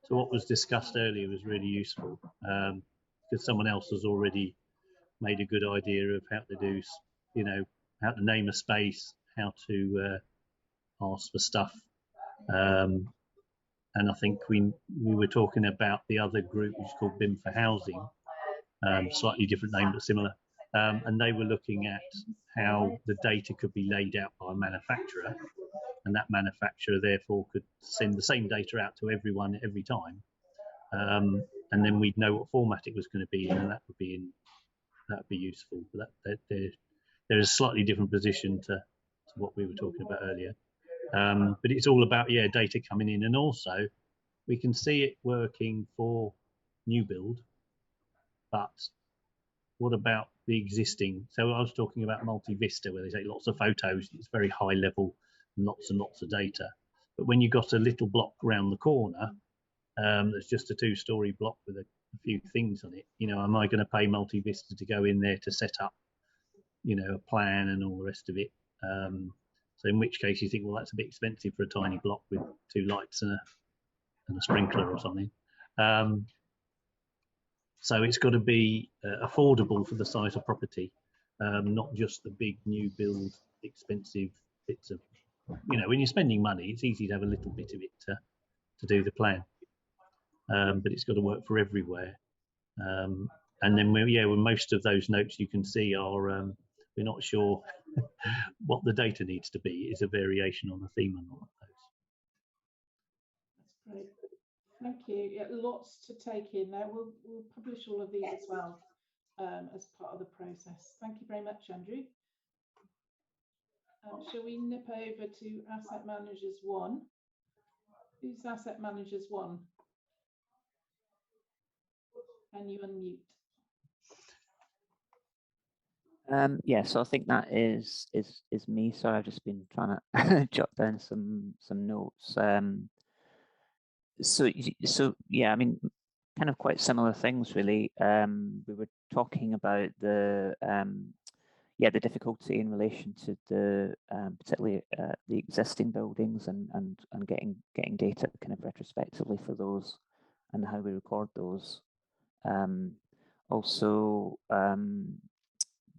So what was discussed earlier was really useful, because someone else has already made a good idea of how to do, how to name a space, how to ask for stuff. And I think we were talking about the other group, which is called Bim for Housing, slightly different name, but similar. And they were looking at how the data could be laid out by a manufacturer, and that manufacturer therefore could send the same data out to everyone every time. And then we'd know what format it was going to be in, and that would be useful. But they're a slightly different position to to what we were talking about earlier. But it's all about, yeah, data coming in, and also we can see it working for new build, but what about the existing? So I was talking about multi-vista, where they take lots of photos, it's very high level, lots and lots of data. But when you've got a little block around the corner, that's just a 2-story block with a few things on it, you know, am I going to pay multi-vista to go in there to set up, you know, a plan and all the rest of it? So in which case you think, well, that's a bit expensive for a tiny block with 2 lights and a sprinkler or something. So it's got to be affordable for the size of property, not just the big new build expensive bits of, you know, when you're spending money, it's easy to have a little bit of it to do the plan, but it's got to work for everywhere. And then when most of those notes you can see are we're not sure what the data needs to be. It's a variation on the theme on all of those. That's great. Thank you. Yeah, lots to take in there. We'll publish all of these as well as part of the process. Thank you very much, Andrew. Shall we nip over to Asset Managers 1? Who's Asset Managers 1? Can you unmute? Yeah, so I think that is me. Sorry, I've just been trying to jot down some notes. So yeah, I mean, kind of quite similar things really. We were talking about the the difficulty in relation to the particularly the existing buildings and getting data kind of retrospectively for those and how we record those. Also,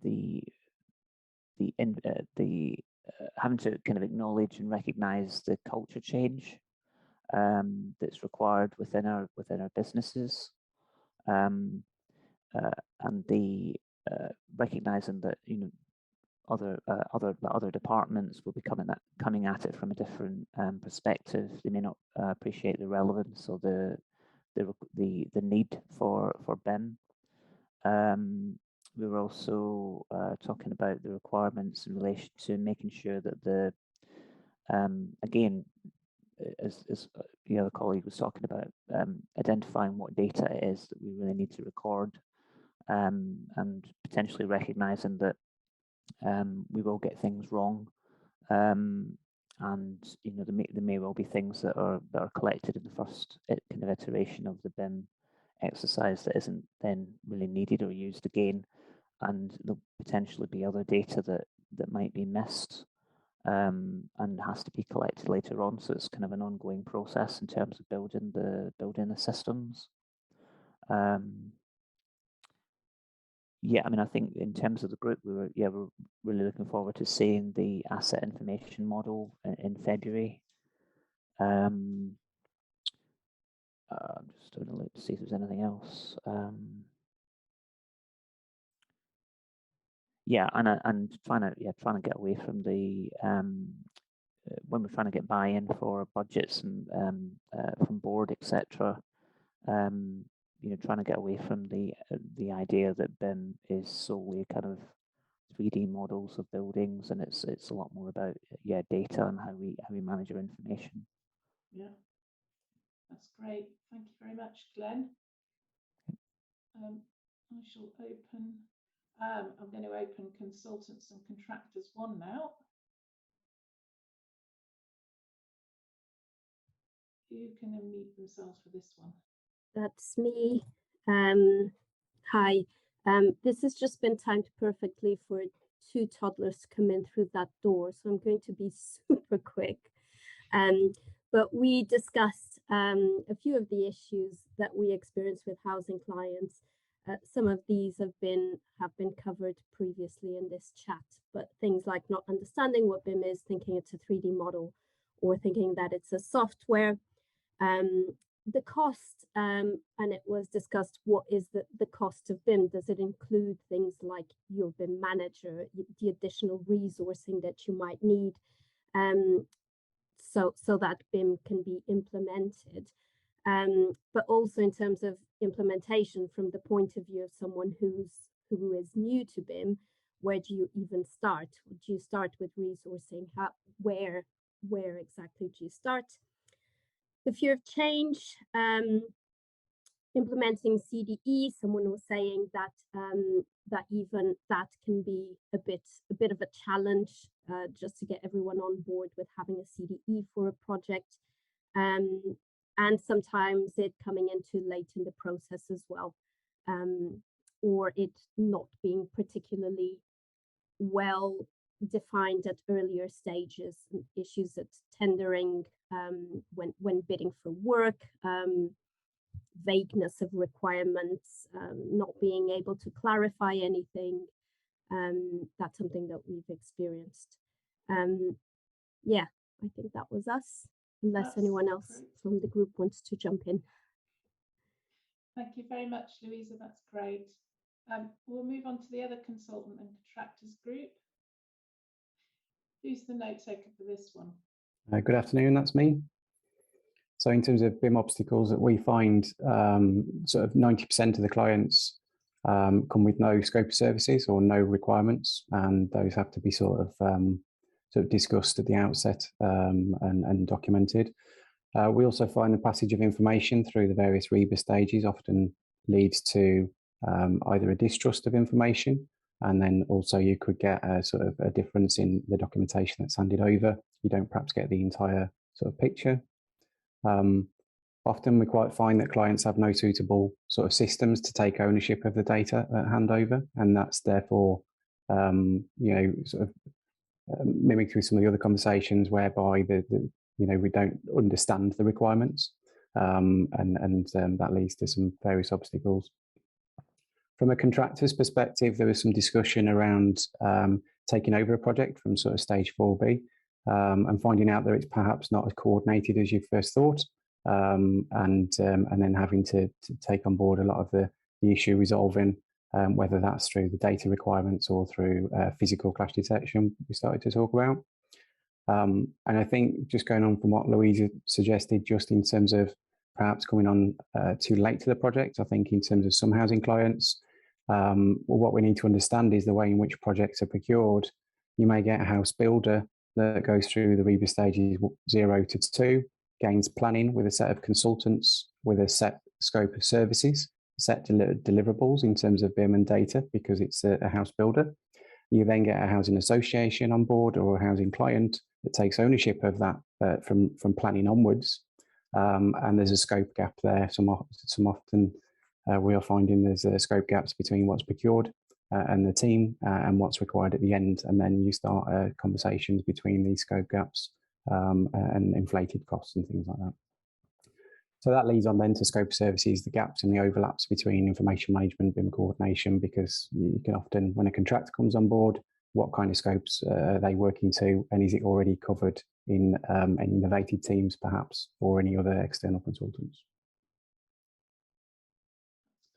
the having to kind of acknowledge and recognise the culture change that's required within our businesses, and the recognising that, you know, other departments will be coming at it from a different perspective. They may not appreciate the relevance or the need for BIM. We were also talking about the requirements in relation to making sure that the again, as the other colleague was talking about, identifying what data it is that we really need to record, and potentially recognising that we will get things wrong, and you know, there may well be things that are collected in the first kind of iteration of the BIM exercise that isn't then really needed or used again, and there'll potentially be other data that might be missed and has to be collected later on. So it's kind of an ongoing process in terms of building the systems. Yeah, I mean, I think in terms of the group, we're really looking forward to seeing the asset information model in February. I'm just doing a look to see if there's anything else. Yeah, and trying to get away from the when we're trying to get buy-in for budgets and from board, etc. You know, trying to get away from the idea that BIM is solely kind of 3D models of buildings, and it's a lot more about data and how we manage our information. Yeah, that's great. Thank you very much, Glenn. I shall open. I'm going to open Consultants and Contractors 1 now. Who can unmute themselves for this one? That's me. Hi. This has just been timed perfectly for 2 toddlers to come in through that door, so I'm going to be super quick. But we discussed a few of the issues that we experience with housing clients. Some of these have been covered previously in this chat, but things like not understanding what BIM is, thinking it's a 3D model, or thinking that it's a software. The cost, and it was discussed, what is the cost of BIM? Does it include things like your BIM manager, the additional resourcing that you might need, so that BIM can be implemented? But also in terms of implementation from the point of view of someone who is new to BIM, where do you even start? Do you start with resourcing? Where exactly do you start? The fear of change, implementing CDE. Someone was saying that that even that can be a bit of a challenge, just to get everyone on board with having a CDE for a project, and sometimes it coming in too late in the process as well, or it not being particularly well defined at earlier stages, issues at tendering, when bidding for work, vagueness of requirements, not being able to clarify anything. That's something that we've experienced. Yeah, I think that was us, unless anyone else from the group wants to jump in. Thank you very much, Louisa. That's great. We'll move on to the other consultant and contractors group. Who's the note taker for this one? Good afternoon, that's me. So in terms of BIM obstacles that we find, sort of 90% of the clients come with no scope of services or no requirements, and those have to be sort of discussed at the outset, and documented. We also find the passage of information through the various REBA stages often leads to either a distrust of information, and then also you could get a sort of a difference in the documentation that's handed over. You don't perhaps get the entire sort of picture. Often we quite find that clients have no suitable sort of systems to take ownership of the data at handover, and that's therefore, sort of mimicked with some of the other conversations whereby we don't understand the requirements, and that leads to some various obstacles. From a contractor's perspective, there was some discussion around taking over a project from sort of stage 4B, and finding out that it's perhaps not as coordinated as you first thought, and then having to take on board a lot of the issue resolving, whether that's through the data requirements or through physical clash detection we started to talk about. And I think just going on from what Louisa suggested, just in terms of perhaps coming on too late to the project, I think in terms of some housing clients, what we need to understand is the way in which projects are procured. You may get a house builder that goes through the REBA stages 0 to 2, gains planning with a set of consultants with a set scope of services, set deliverables in terms of BIM and data, because it's a house builder. You then get a housing association on board or a housing client that takes ownership of that from planning onwards. And there's a scope gap there. Some often we are finding there's scope gaps between what's procured and the team and what's required at the end. And then you start conversations between these scope gaps and inflated costs and things like that. So that leads on then to scope of services, the gaps and the overlaps between information management, BIM coordination, because you can often, when a contractor comes on board, what kind of scopes are they working to, and is it already covered in any innovative teams perhaps, or any other external consultants?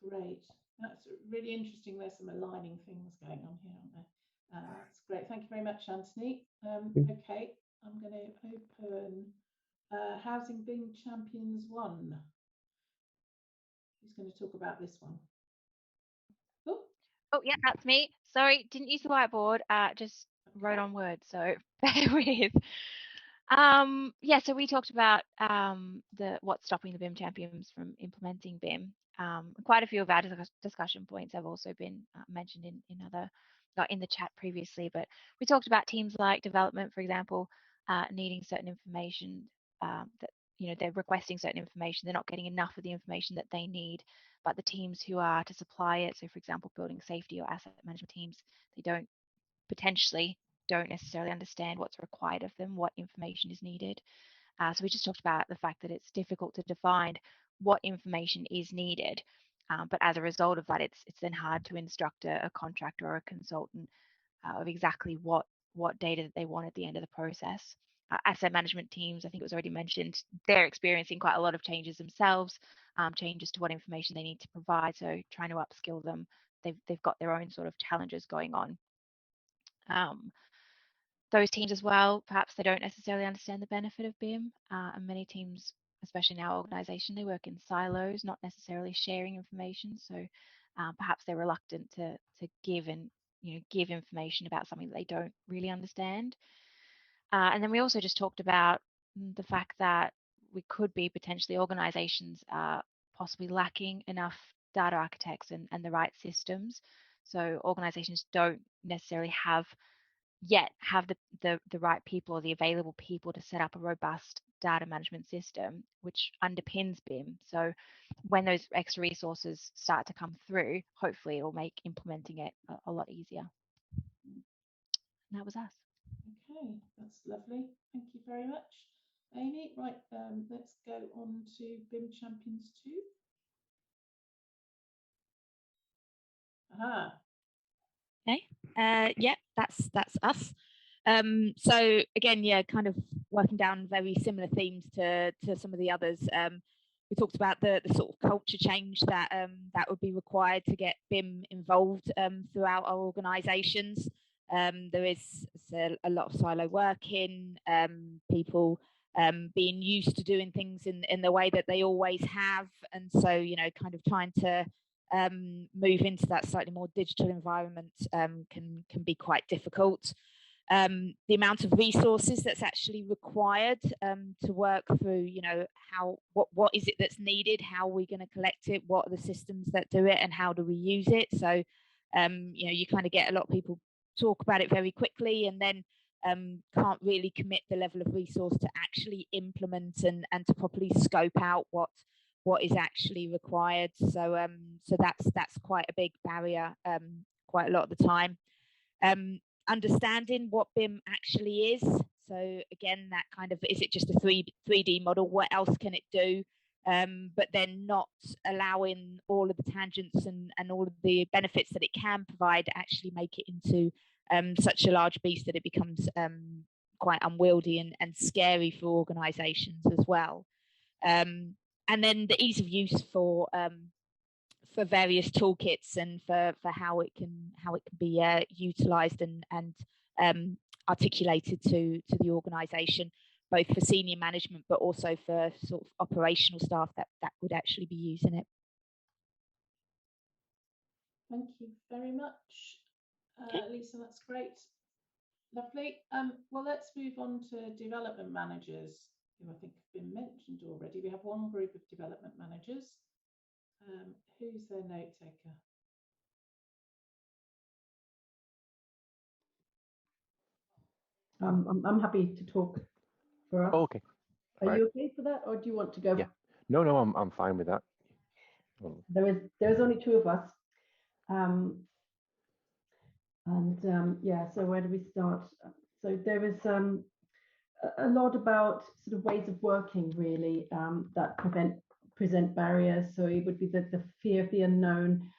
That's great. That's really interesting. There's some aligning things going on here, aren't there? That's great. Thank you very much, Anthony. Okay, I'm going to open Housing BIM Champions 1. Who's going to talk about this one? Oh, yeah, that's me. Sorry, didn't use the whiteboard. Just wrote on Word, so bear with. Yeah, so we talked about what's stopping the BIM champions from implementing BIM. Quite a few of our discussion points have also been mentioned in the chat previously, but we talked about teams like development, for example, needing certain information that they're requesting certain information. They're not getting enough of the information that they need, but the teams who are to supply it, so for example, building safety or asset management teams, they potentially don't necessarily understand what's required of them, what information is needed. So we just talked about the fact that it's difficult to define what information is needed. But as a result of that, it's then hard to instruct a contractor or a consultant of exactly what data that they want at the end of the process. Asset management teams, I think it was already mentioned, they're experiencing quite a lot of changes themselves, changes to what information they need to provide. So trying to upskill them, they've got their own sort of challenges going on. Those teams as well, perhaps they don't necessarily understand the benefit of BIM, and many teams, especially in our organisation, they work in silos, not necessarily sharing information. So perhaps they're reluctant to give and give information about something that they don't really understand. And then we also just talked about the fact that we could be potentially organizations possibly lacking enough data architects and the right systems. So organizations don't necessarily have the right people or the available people to set up a robust data management system which underpins BIM. So when those extra resources start to come through, hopefully it'll make implementing it a lot easier. And that was us. Okay, that's lovely. Thank you very much, Amy. Right, let's go on to BIM Champions 2. Aha. Okay. Yeah, that's us. So again, yeah, kind of working down very similar themes to some of the others. We talked about the sort of culture change that that would be required to get BIM involved throughout our organisations. There is a lot of silo working, people being used to doing things in the way that they always have, and so kind of trying to move into that slightly more digital environment can be quite difficult. The amount of resources that's actually required to work through, what is it that's needed, how are we going to collect it, what are the systems that do it, and how do we use it? So, you kind of get a lot of people talk about it very quickly and then can't really commit the level of resource to actually implement and to properly scope out what is actually required. So so that's quite a big barrier quite a lot of the time. Understanding what BIM actually is. So again, that kind of, is it just a 3D model? What else can it do? But then not allowing all of the tangents and all of the benefits that it can provide actually make it into such a large beast that it becomes quite unwieldy and scary for organizations as well. And then the ease of use for various toolkits and for how it can be utilized and articulated to the organization, both for senior management but also for sort of operational staff that would actually be using it. Thank you very much, Lisa. That's great. Lovely. Well, let's move on to development managers, who I think have been mentioned already. We have one group of development managers. Who's their note taker? I'm happy to talk for us. Oh, okay. Are you okay for that, or do you want to go? Yeah. No, I'm fine with that. There's only two of us, yeah. So where do we start? So there is a lot about sort of ways of working, really, that present barriers. So it would be the fear of the unknown,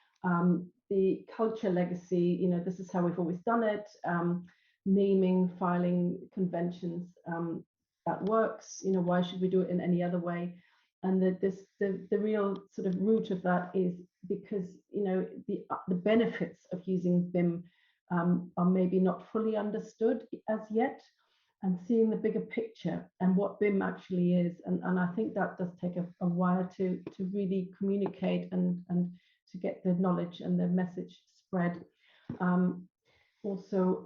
the culture legacy. This is how we've always done it. Naming, filing conventions, that works. Why should we do it in any other way? And the real sort of root of that is because the benefits of using BIM are maybe not fully understood as yet, and seeing the bigger picture and what BIM actually is. And I think that does take a while to really communicate and to get the knowledge and the message spread. Also,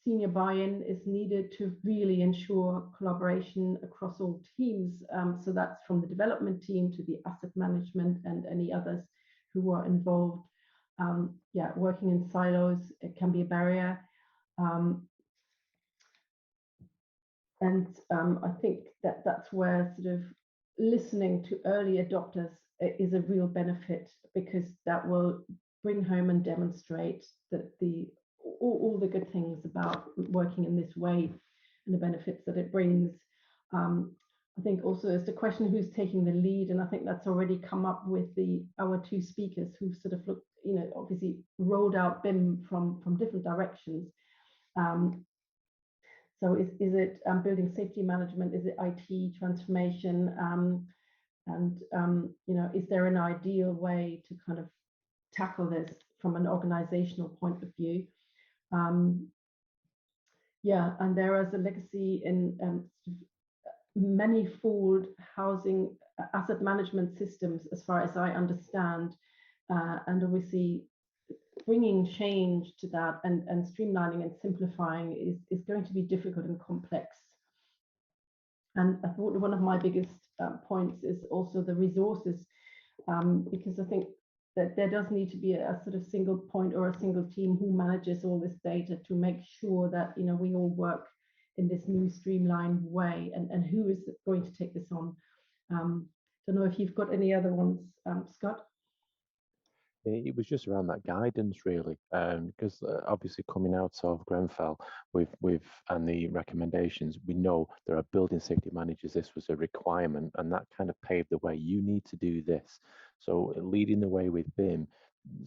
senior buy-in is needed to really ensure collaboration across all teams. So that's from the development team to the asset management and any others who are involved. Yeah, working in silos, it can be a barrier. I think that's where sort of listening to early adopters is a real benefit, because that will bring home and demonstrate that all the good things about working in this way and the benefits that it brings. I think also there's the question who's taking the lead, and I think that's already come up with our two speakers who sort of looked, obviously rolled out BIM from different directions. So is it building safety management? Is it IT transformation? Is there an ideal way to kind of tackle this from an organizational point of view? Yeah, and there is a legacy in manifold housing asset management systems, as far as I understand, and obviously bringing change to that and streamlining and simplifying is going to be difficult and complex. And I thought one of my biggest points is also the resources, because I think that there does need to be a sort of single point or a single team who manages all this data to make sure that, you know, we all work in this new streamlined way, and who is going to take this on. Don't know if you've got any other ones, Scott. It was just around that guidance, really, because obviously coming out of Grenfell with and the recommendations, we know there are building safety managers. This was a requirement, and that kind of paved the way. You need to do this. So leading the way with BIM,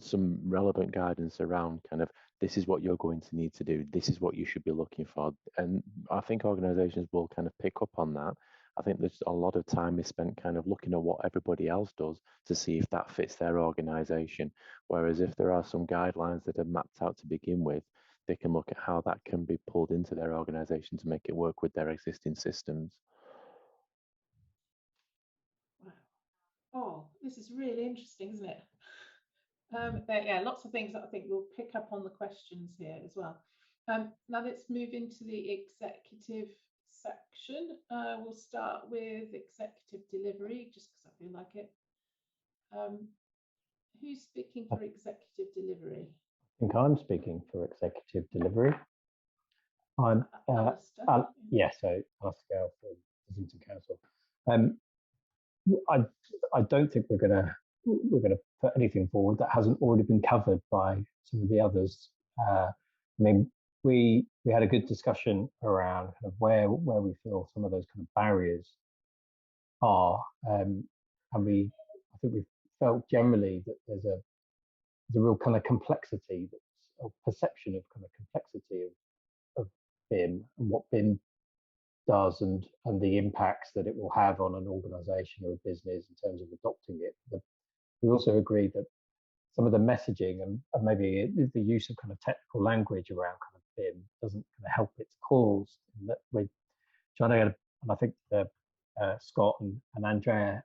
some relevant guidance around kind of this is what you're going to need to do. This is what you should be looking for, and I think organisations will kind of pick up on that. I think there's a lot of time is spent kind of looking at what everybody else does to see if that fits their organisation. Whereas if there are some guidelines that are mapped out to begin with, they can look at how that can be pulled into their organisation to make it work with their existing systems. Wow. Oh, this is really interesting, isn't it? Yeah, lots of things that I think we'll pick up on the questions here as well. Now let's move into the executive section. We'll start with executive delivery, just because I feel like it. Who's speaking for executive delivery? I think I'm speaking for executive delivery. I'm yeah, so Alistair from Islington Council. I don't think we're gonna put anything forward that hasn't already been covered by some of the others. I mean, we had a good discussion around kind of where we feel some of those kind of barriers are, and I think we felt generally that there's a real kind of complexity, that's a perception of kind of complexity of BIM and what BIM does and the impacts that it will have on an organisation or a business in terms of adopting it. But we also agree that some of the messaging and maybe the use of kind of technical language around kind of BIM doesn't kind of help its cause. And that we're trying to, and I think that Scott and Andrea,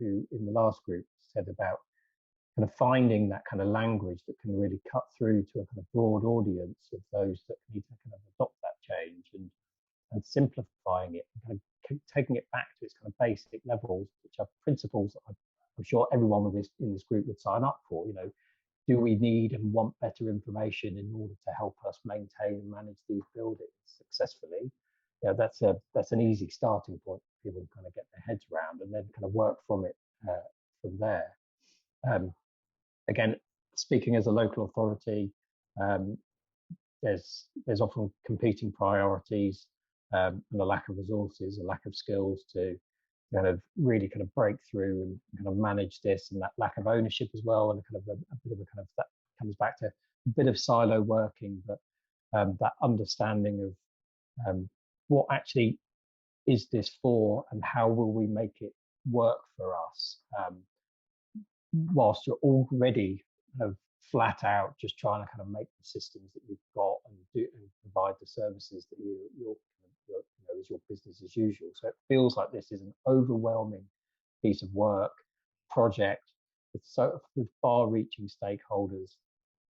who in the last group said about kind of finding that kind of language that can really cut through to a kind of broad audience of those that need to kind of adopt that change and simplifying it and kind of taking it back to its kind of basic levels, which are principles that I'm sure everyone in this group would sign up for. You know, do we need and want better information in order to help us maintain and manage these buildings successfully? Yeah, that's an easy starting point for people to kind of get their heads around and then kind of work from it from there. Again, speaking as a local authority, there's often competing priorities and a lack of resources, a lack of skills to kind of really kind of break through and kind of manage this, and that lack of ownership as well, and kind of a bit of a kind of that comes back to a bit of silo working, but that understanding of what actually is this for and how will we make it work for us, whilst you're already kind of flat out just trying to kind of make the systems that you've got and provide the services that you know, is your business as usual. So it feels like this is an overwhelming piece of work, project, with far-reaching stakeholders,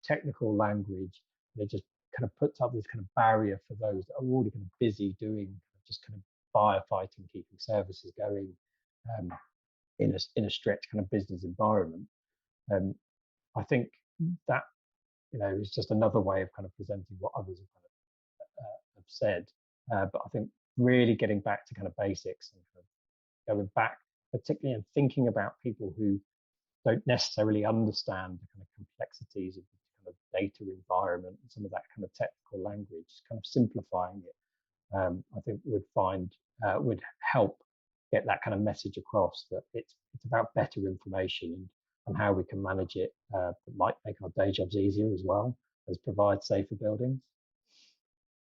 technical language, and it just kind of puts up this kind of barrier for those that are already kind of busy doing just kind of firefighting, keeping services going in a stretched kind of business environment. I think that, you know, is just another way of kind of presenting what others have kind of have said. But I think really getting back to kind of basics and kind of going back, particularly and thinking about people who don't necessarily understand the kind of complexities of the kind of data environment and some of that kind of technical language, kind of simplifying it, I think would help get that kind of message across, that it's about better information and how we can manage it that might make our day jobs easier as well as provide safer buildings.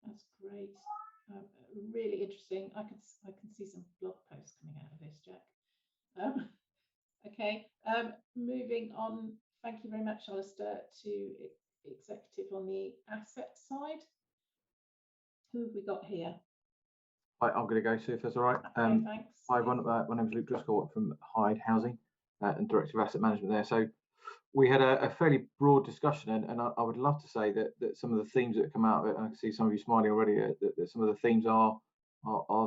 That's great. Really interesting. I can see some blog posts coming out of this, Jack. Okay, moving on. Thank you very much, Alistair, to executive on the asset side. Who have we got here? I'm going to go, see if that's all right. Okay, thanks. Hi, everyone. My name is Luke Driscoll from Hyde Housing and Director of Asset Management there. So we had a fairly broad discussion, and I would love to say that some of the themes that come out of it, and I can see some of you smiling already, that some of the themes are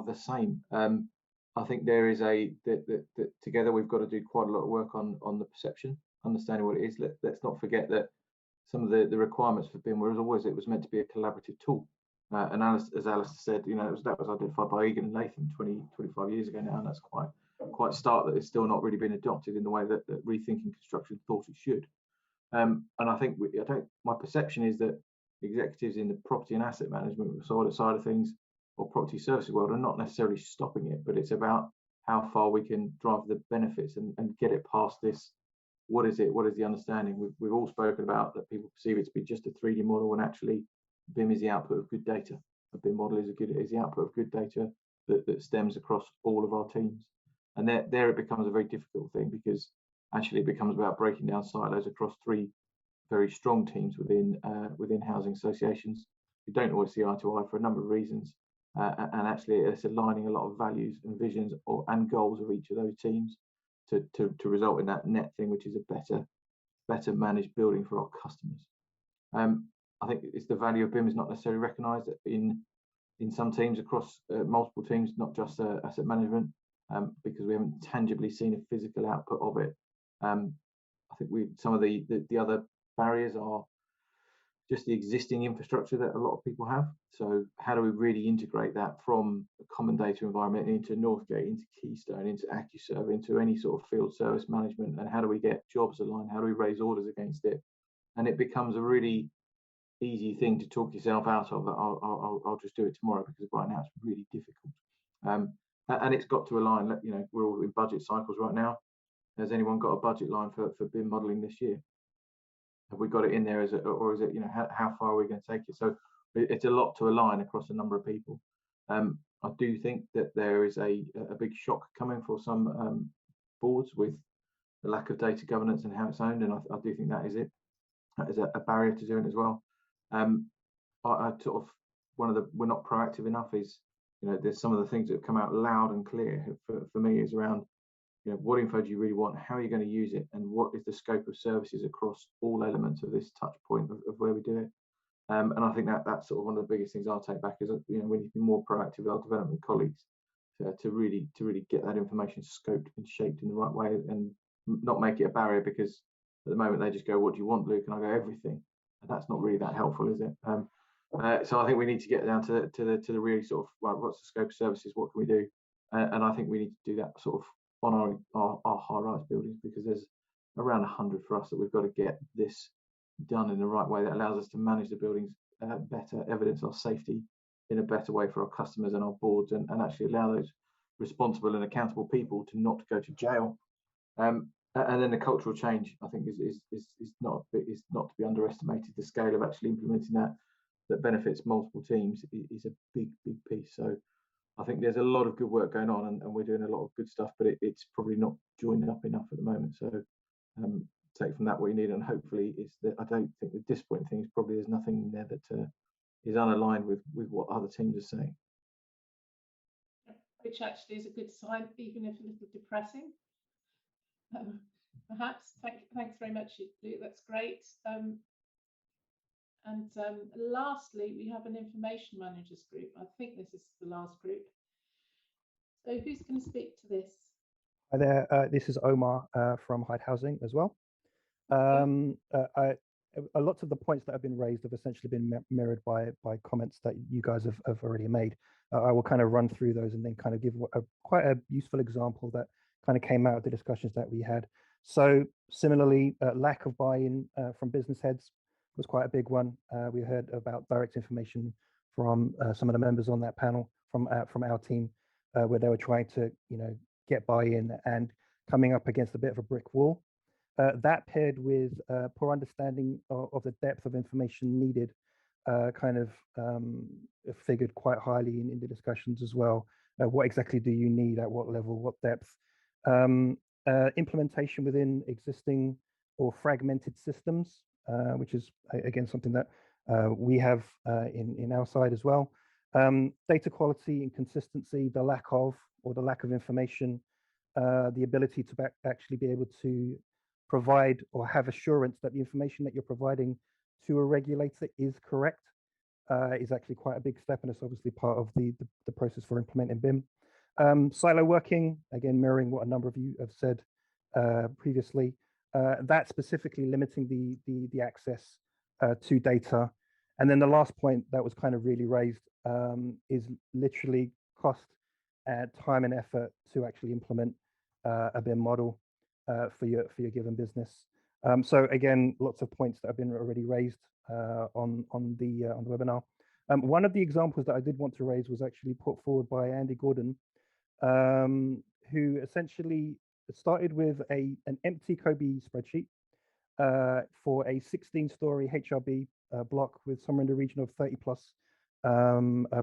the same. I think there is that together we've got to do quite a lot of work on the perception, understanding what it is. Let's not forget that some of the requirements for BIM were, as always, it was meant to be a collaborative tool. And as Alistair said, you know, that was identified by Egan and Latham 25 years ago now, and that's quite stark that it's still not really been adopted in the way that rethinking construction thought it should. And I think my perception is that executives in the property and asset management side of things, or property services world, are not necessarily stopping it, but it's about how far we can drive the benefits and get it past this. What is it? What is the understanding? We've all spoken about that people perceive it to be just a 3D model, when actually BIM is the output of good data. A BIM model is the output of good data that stems across all of our teams. And there it becomes a very difficult thing, because actually it becomes about breaking down silos across 3 very strong teams within housing associations who don't always see eye to eye for a number of reasons. And actually it's aligning a lot of values and visions and goals of each of those teams to result in that net thing, which is a better managed building for our customers. I think it's the value of BIM is not necessarily recognised in some teams across multiple teams, not just asset management, because we haven't tangibly seen a physical output of it. I think some of the other barriers are just the existing infrastructure that a lot of people have. So how do we really integrate that from a common data environment into Northgate, into Keystone, into AccuServe, into any sort of field service management, and how do we get jobs aligned? How do we raise orders against it? And it becomes a really easy thing to talk yourself out of. I'll just do it tomorrow, because right now it's really difficult. And it's got to align. You know, we're all in budget cycles right now. Has anyone got a budget line for BIM modelling this year? Have we got it in there, or is it, you know, how far are we going to take it? So it's a lot to align across a number of people. I do think that there is a big shock coming for some boards with the lack of data governance and how it's owned, and I do think that is it. That is a barrier to doing it as well. I sort of, we're not proactive enough is, you know, there's some of the things that have come out loud and clear for me is around, you know, what info do you really want? How are you going to use it? And what is the scope of services across all elements of this touch point of where we do it? And I think that's sort of one of the biggest things I'll take back is, you know, we need to be more proactive with our development colleagues to really get that information scoped and shaped in the right way, and not make it a barrier, because at the moment they just go, what do you want, Luke? And I go, everything. And that's not really that helpful, is it? So I think we need to get down to the really sort of, well, what's the scope of services? What can we do? And I think we need to do that sort of on our high-rise buildings, because there's around 100 for us that we've got to get this done in the right way that allows us to manage the buildings better, evidence our safety in a better way for our customers and our boards, and actually allow those responsible and accountable people to not go to jail. And then the cultural change, I think, is not to be underestimated. The scale of actually implementing that benefits multiple teams is a big piece. So I think there's a lot of good work going on, and we're doing a lot of good stuff, but it's probably not joined up enough at the moment. So take from that what you need, and hopefully it's that I don't think the disappointing thing is probably there's nothing in there that is unaligned with what other teams are saying. Which actually is a good sign, even if a little depressing. Perhaps. Thanks very much, Luke. That's great. And lastly, we have an information managers group. I think this is the last group. So who's going to speak to this? Hi there. This is Omar from Hyde Housing as well. Lots of the points that have been raised have essentially been mirrored by comments that you guys have already made. I will kind of run through those and then kind of give quite a useful example that kind of came out of the discussions that we had. So similarly, lack of buy-in from business heads was quite a big one. We heard about direct information from some of the members on that panel from our team, where they were trying to, you know, get buy-in and coming up against a bit of a brick wall. That paired with poor understanding of the depth of information needed kind of figured quite highly in the discussions as well. What exactly do you need, at what level, what depth? Implementation within existing or fragmented systems, which is again something that we have in our side as well. Data quality and consistency, the lack of information, the ability to actually be able to provide or have assurance that the information that you're providing to a regulator is correct is actually quite a big step, and it's obviously part of the process for implementing BIM. Silo working, again, mirroring what a number of you have said previously, that specifically limiting the access to data. And then the last point that was kind of really raised is literally cost, time and effort to actually implement a BIM model for your given business. So again, lots of points that have been already raised on the webinar. One of the examples that I did want to raise was actually put forward by Andy Gordon, who essentially started with an empty Kobe spreadsheet for a 16-story HRB block with somewhere in the region of 30 plus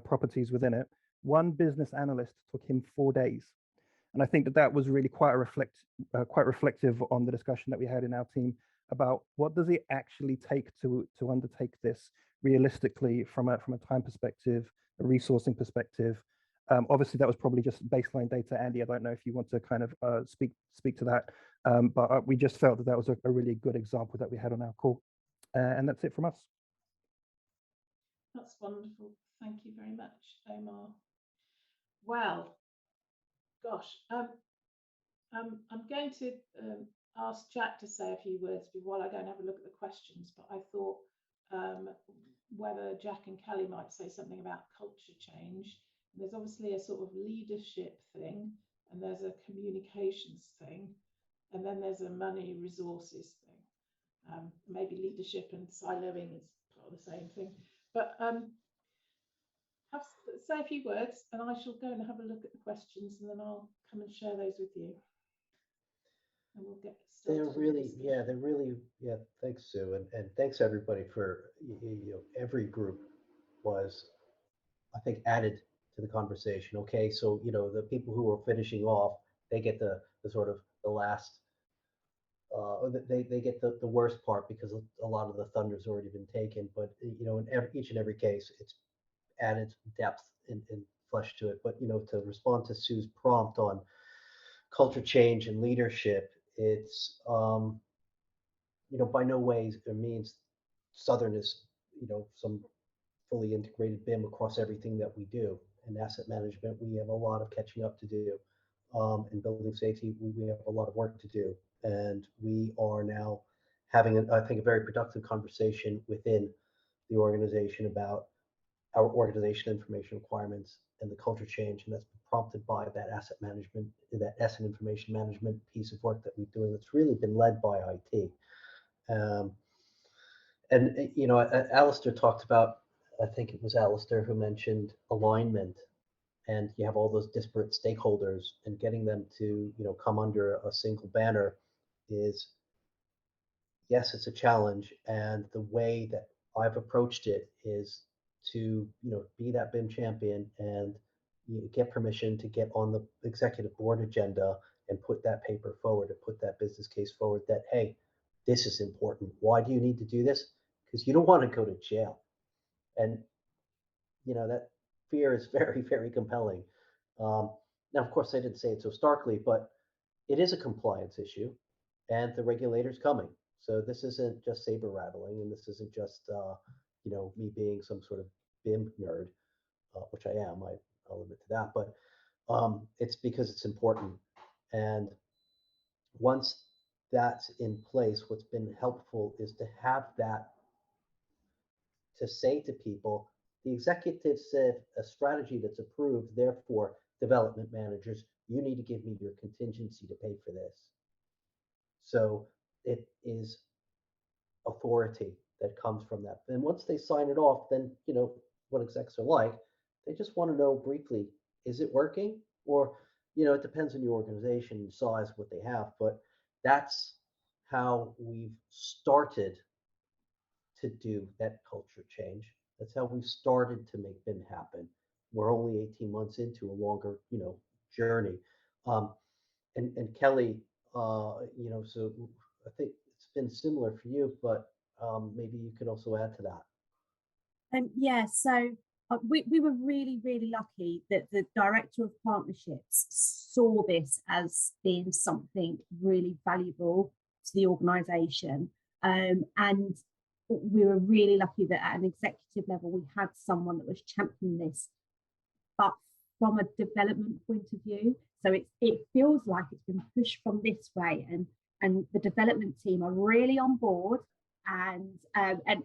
properties within it. One business analyst took him 4 days. And I think that that was really quite reflective on the discussion that we had in our team about what does it actually take to undertake this realistically from a time perspective, a resourcing perspective. Obviously, that was probably just baseline data. Andy, I don't know if you want to kind of speak to that, but we just felt that that was a really good example that we had on our call. And that's it from us. That's wonderful. Thank you very much, Omar. Well, gosh, I'm going to ask Jack to say a few words while I go and have a look at the questions, but I thought whether Jack and Kelly might say something about culture change. There's obviously a sort of leadership thing, and there's a communications thing, and then there's a money resources thing. Maybe leadership and siloing is part of the same thing. But say a few words, and I shall go and have a look at the questions, and then I'll come and share those with you. And we'll get started. They're really, yeah, thanks, Sue, and thanks everybody for, every group was, I think, added to the conversation. Okay, so, the people who are finishing off, they get the sort of the last, they get the worst part because a lot of the thunder's already been taken. But, in each and every case, it's added depth and flesh to it. But, to respond to Sue's prompt on culture change and leadership, it's, by no ways or means Southern is, some fully integrated BIM across everything that we do. In asset management, we have a lot of catching up to do. In building safety, we have a lot of work to do. And we are now having, I think, a very productive conversation within the organization about our organization information requirements and the culture change. And that's been prompted by that asset management, that asset information management piece of work that we're doing that's really been led by IT. Alistair talked about, I think it was Alistair who mentioned alignment, and you have all those disparate stakeholders, and getting them to, come under a single banner is, yes, it's a challenge. And the way that I've approached it is to, be that BIM champion and get permission to get on the executive board agenda and put that paper forward, and put that business case forward that, hey, this is important. Why do you need to do this? Because you don't want to go to jail. And, that fear is very, very compelling. Now, of course, I didn't say it so starkly, but it is a compliance issue, and the regulator's coming. So this isn't just saber rattling, and this isn't just, me being some sort of BIM nerd, which I am. I'll admit to that. But it's because it's important. And once that's in place, what's been helpful is to have that, to say to people, the executive said a strategy that's approved, therefore, development managers, you need to give me your contingency to pay for this. So it is authority that comes from that. And once they sign it off, then, what execs are like, they just want to know briefly, is it working? Or, it depends on your organization, size, what they have. But that's how we've started to do that culture change. That's how we've started to make BIM happen. We're only 18 months into a longer, journey. And Kelly, so I think it's been similar for you, but maybe you could also add to that. Yeah, so we were really, really lucky that the director of partnerships saw this as being something really valuable to the organisation. And we were really lucky that at an executive level, we had someone that was championing this, but from a development point of view. So it feels like it's been pushed from this way, and the development team are really on board, and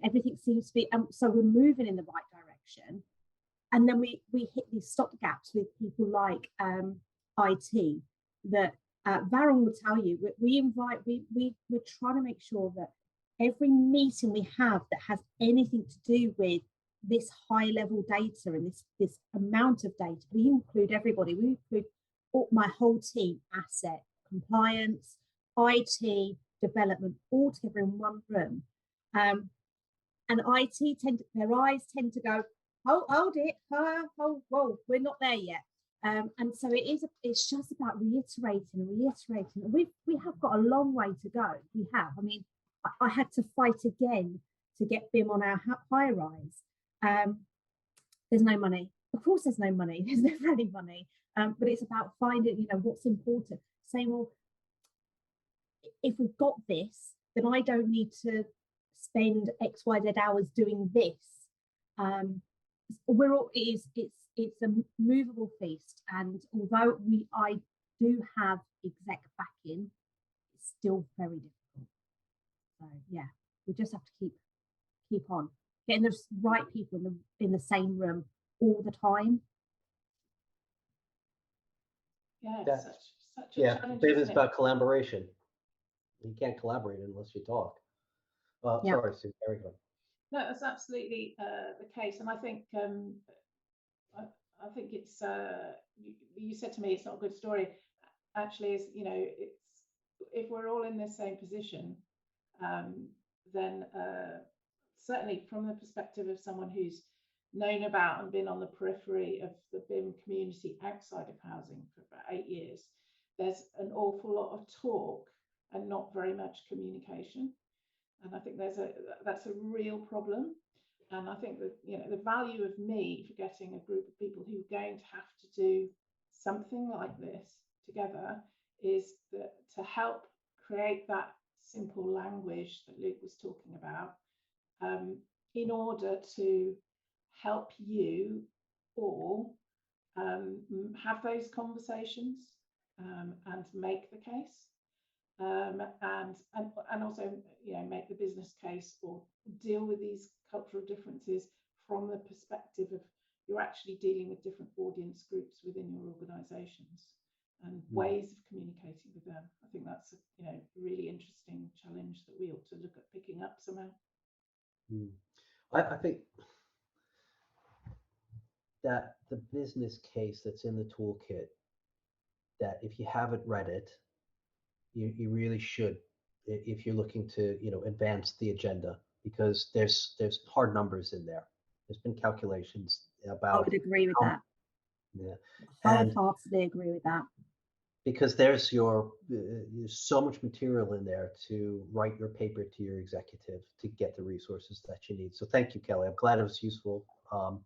everything seems to be, so we're moving in the right direction. And then we hit these stop gaps with people like IT that Varun will tell you. We're trying to make sure that every meeting we have that has anything to do with this high level data and this amount of data, we include everybody. We include my whole team, asset, compliance, IT, development, all together in one room. And IT their eyes tend to go, hold it, whoa, we're not there yet. And so it's just about reiterating. We have got a long way to go. We have. I mean, I had to fight again to get BIM on our high rise. There's no money. Of course, there's no money. There's never any money. But it's about finding, what's important. Saying, well, if we've got this, then I don't need to spend X, Y, Z hours doing this. It's a movable feast, and although I do have exec backing, it's still very difficult. So yeah, we just have to keep on getting the right people in the same room all the time. Yeah, such a challenge. BIM is about collaboration. You can't collaborate unless you talk. Yeah. Sorry, Sue. There we go. No, that's absolutely the case, and I think it's. You said to me it's not a good story. Actually, it's if we're all in the same position, then certainly from the perspective of someone who's known about and been on the periphery of the BIM community outside of housing for about 8 years, there's an awful lot of talk and not very much communication. And I think that's a real problem. And I think that the value of me for getting a group of people who are going to have to do something like this together is that to help create that simple language that Luke was talking about, in order to help you all have those conversations and make the case. And also make the business case or deal with these cultural differences from the perspective of you're actually dealing with different audience groups within your organizations and ways of communicating with them. I think that's a really interesting challenge that we ought to look at picking up somehow. I think that the business case that's in the toolkit, that if you haven't read it, you really should, if you're looking to advance the agenda, because there's hard numbers in there. There's been calculations about. I would agree with that. Yeah, wholeheartedly agree with that. Because there's so much material in there to write your paper to your executive to get the resources that you need. So thank you, Kelly. I'm glad it was useful. I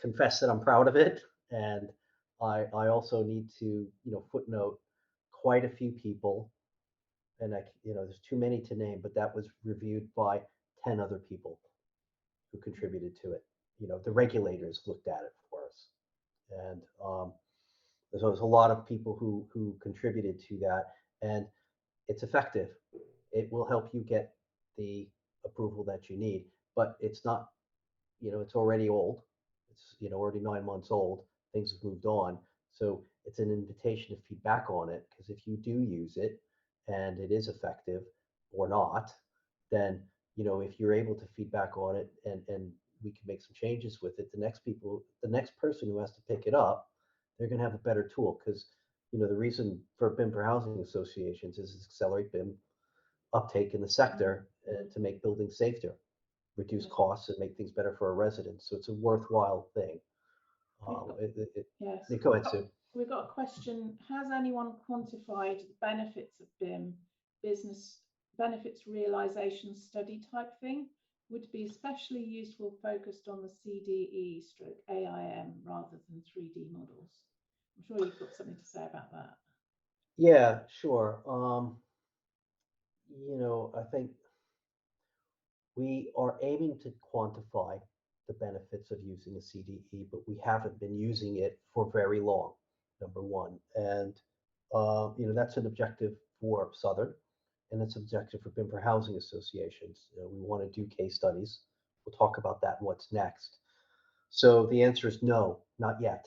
confess that I'm proud of it, and I also need to footnote quite a few people, and there's too many to name, but that was reviewed by 10 other people who contributed to it. The regulators looked at it for us, and there's a lot of people who contributed to that, and it's effective. It will help you get the approval that you need, but it's not, it's already old. It's already 9 months old. Things have moved on, so it's an invitation to feedback on it, because if you do use it and it is effective or not, then if you're able to feedback on it and we can make some changes with it, the next person who has to pick it up, they're going to have a better tool, because the reason for BIM4HAs associations is accelerate BIM uptake in the sector to make buildings safer, reduce costs, and make things better for our residents. So it's a worthwhile thing. Yes. Go ahead, Sue. We've got a question. Has anyone quantified the benefits of BIM? Business benefits realization study type thing would be especially useful focused on the CDE/AIM rather than 3D models. I'm sure you've got something to say about that. Yeah, sure. I think we are aiming to quantify the benefits of using a CDE, but we haven't been using it for very long, number one. And, that's an objective for Southern, and it's an objective for BIM for Housing Associations. We want to do case studies. We'll talk about that and what's next. So the answer is no, not yet.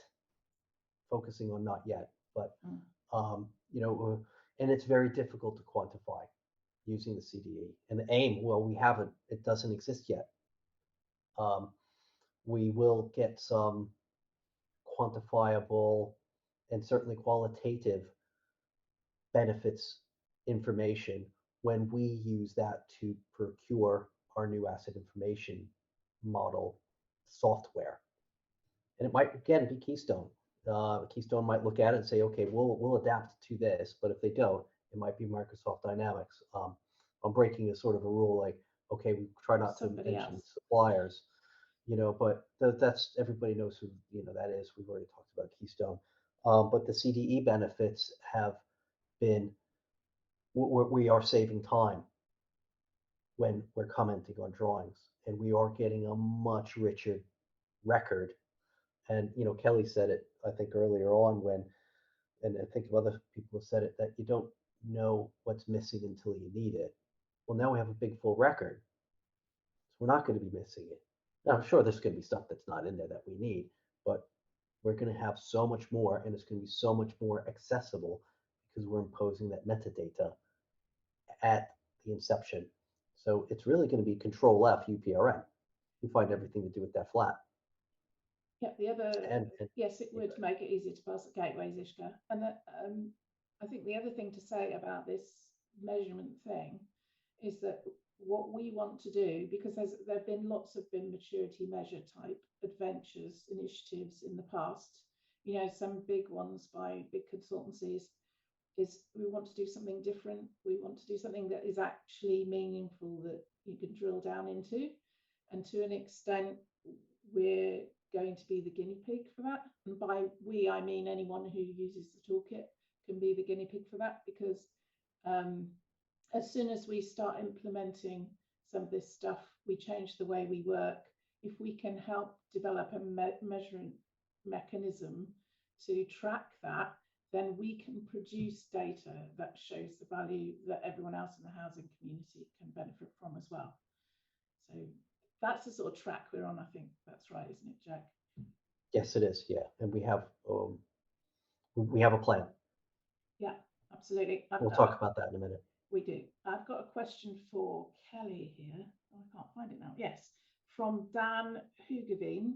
Focusing on not yet, but, and it's very difficult to quantify using the CDE. And the aim, well, we haven't, it doesn't exist yet. We will get some quantifiable and certainly qualitative benefits information when we use that to procure our new asset information model software. And it might, again, be Keystone. Keystone might look at it and say, okay, we'll adapt to this, but if they don't, it might be Microsoft Dynamics. I'm breaking a sort of a rule like, okay, we try not to mention suppliers, but that's, everybody knows who, that is. We've already talked about Keystone. But the CDE benefits have been, we are saving time when we're commenting on drawings, and we are getting a much richer record. And, Kelly said it, I think, earlier on and I think other people have said it, that you don't know what's missing until you need it. Well, now we have a big full record, so we're not going to be missing it. Now, I'm sure there's going to be stuff that's not in there that we need, but we're going to have so much more, and it's going to be so much more accessible because we're imposing that metadata at the inception. So it's really going to be Control F UPRN. You find everything to do with that flat. Yeah, the other, yes, it would make it easier to pass at gateways, Ishka. And I think the other thing to say about this measurement thing is that what we want to do, because there have been lots of BIM maturity measure type adventures, initiatives in the past, some big ones by big consultancies, is we want to do something different. We want to do something that is actually meaningful, that you can drill down into. And to an extent, we're going to be the guinea pig for that. And by we, I mean anyone who uses the toolkit can be the guinea pig for that, because as soon as we start implementing some of this stuff, we change the way we work. If we can help develop a measuring mechanism to track that, then we can produce data that shows the value that everyone else in the housing community can benefit from as well. So that's the sort of track we're on. I think that's right, isn't it, Jack? Yes, it is. Yeah, and we have a plan. Yeah, absolutely. We'll talk about that in a minute. We do. I've got a question for Kelly here. Oh, I can't find it now. Yes, from Dan Hugavine.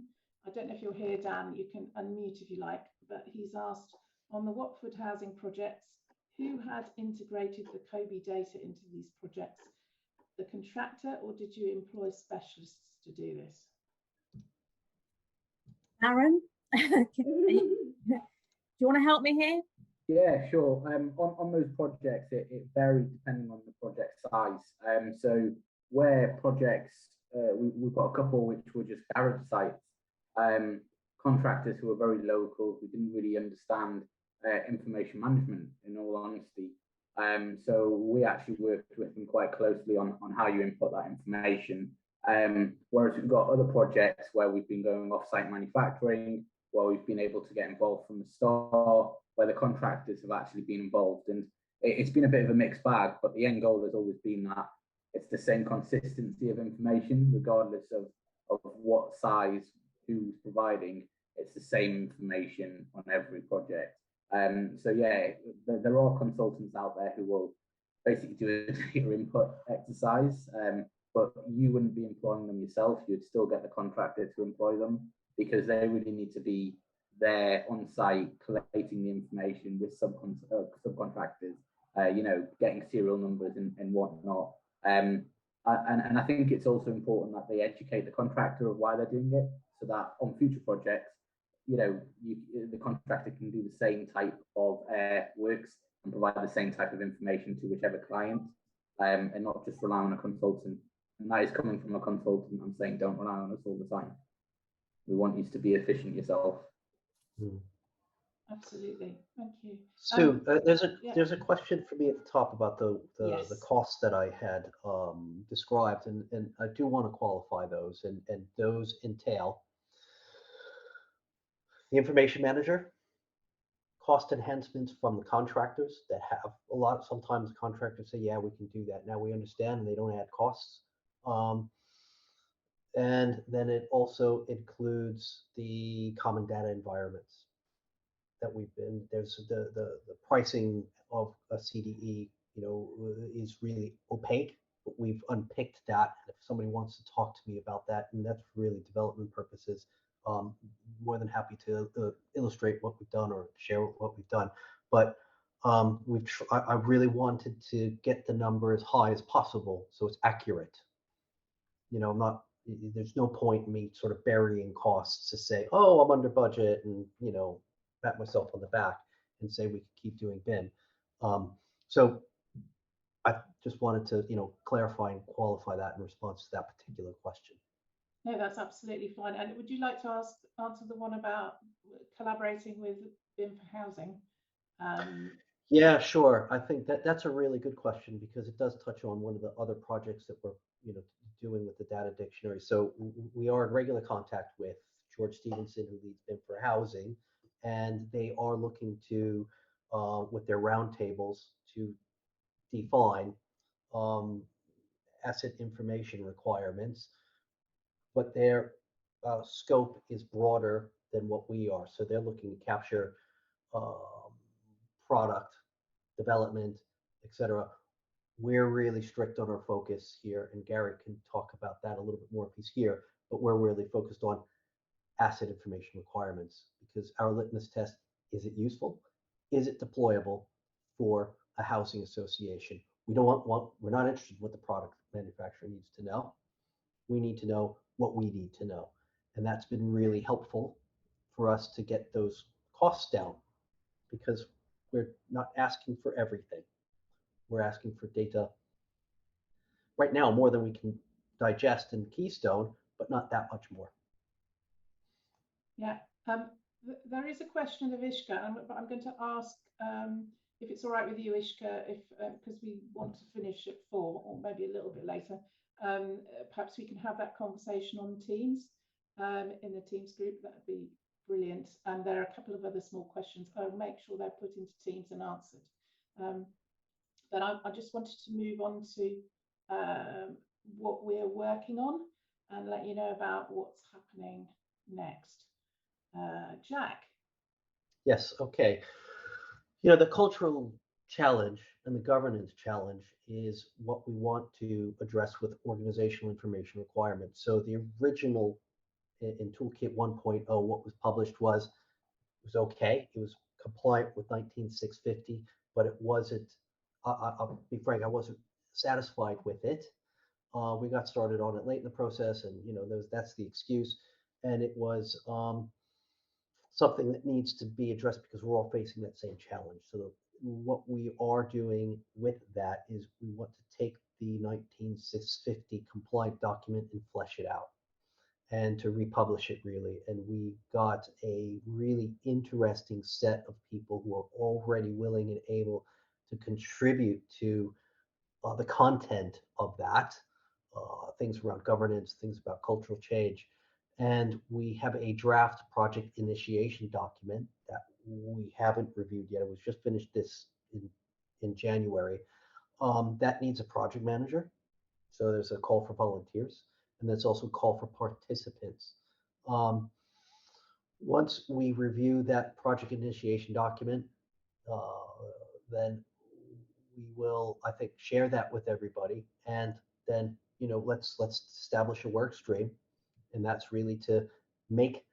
I don't know if you're here, Dan. You can unmute if you like. But he's asked, on the Watford housing projects, who had integrated the COBE data into these projects? The contractor, or did you employ specialists to do this? Aaron, do you want to help me here? Yeah, sure. On those projects, it varied depending on the project size. So where projects, we've got a couple which were just garage sites, contractors who were very local, who didn't really understand information management, in all honesty. So we actually worked with them quite closely on how you input that information. Whereas we've got other projects where we've been going off-site manufacturing, where we've been able to get involved from the start, where the contractors have actually been involved. And it's been a bit of a mixed bag, but the end goal has always been that it's the same consistency of information, regardless of what size, who's providing. It's the same information on every project. So yeah, there are consultants out there who will basically do a data input exercise, but you wouldn't be employing them yourself. You'd still get the contractor to employ them, because they really need to be there on site collating the information with subcontractors, getting serial numbers and whatnot. And I think it's also important that they educate the contractor of why they're doing it, so that on future projects, the contractor can do the same type of works and provide the same type of information to whichever client, and not just rely on a consultant. And that is coming from a consultant. I'm saying don't rely on us all the time. We want you to be efficient yourself. Absolutely. Thank you. Sue, Yeah. there's a question for me at the top about the Yes. costs that I had described, and I do want to qualify those, and those entail the information manager, cost enhancements from the contractors that have a lot. Sometimes the contractors say, yeah, we can do that. Now we understand, and they don't add costs. And then it also includes the common data environments that there's the pricing of a CDE, is really opaque, but we've unpicked that. And if somebody wants to talk to me about that, and that's really development purposes, more than happy to illustrate what we've done or share what we've done. But I really wanted to get the number as high as possible so it's accurate. There's no point in me sort of burying costs to say, oh, I'm under budget, and pat myself on the back and say we could keep doing BIM. So I just wanted to clarify and qualify that in response to that particular question. No, that's absolutely fine. And would you like to answer the one about collaborating with BIM for Housing? Yeah, sure. I think that's a really good question, because it does touch on one of the other projects that we're doing with the data dictionary. So we are in regular contact with George Stevenson, who leads BIM for Housing, and they are looking to, with their roundtables, to define asset information requirements, but their scope is broader than what we are. So they're looking to capture product development, etc. We're really strict on our focus here, and Garrett can talk about that a little bit more if he's here, but we're really focused on asset information requirements, because our litmus test, is it useful? Is it deployable for a housing association? We're not interested in what the product manufacturer needs to know. We need to know what we need to know. And that's been really helpful for us to get those costs down, because we're not asking for everything. We're asking for data right now more than we can digest in Keystone, but not that much more. Yeah, there is a question of Ishka, but I'm going to ask if it's all right with you, Ishka, because we want to finish at 4 or maybe a little bit later. Perhaps we can have that conversation on Teams, in the Teams group. That would be brilliant. And there are a couple of other small questions. I'll make sure they're put into Teams and answered. But I just wanted to move on to what we're working on and let you know about what's happening next. Jack. Yes, okay. The cultural challenge and the governance challenge is what we want to address with organizational information requirements. So the original in Toolkit 1.0, what was published was okay. It was compliant with 19650, but it wasn't, I'll be frank, I wasn't satisfied with it. We got started on it late in the process, and that's the excuse. And it was something that needs to be addressed because we're all facing that same challenge. So what we are doing with that is we want to take the 19650 compliant document and flesh it out and to republish it, really. And we got a really interesting set of people who are already willing and able to contribute to the content of that, things around governance, things about cultural change. And we have a draft project initiation document that we haven't reviewed yet. It was just finished this in January. That needs a project manager. So there's a call for volunteers, and there's also a call for participants. Once we review that project initiation document, then we will, I think, share that with everybody, and then let's establish a work stream, and that's really to make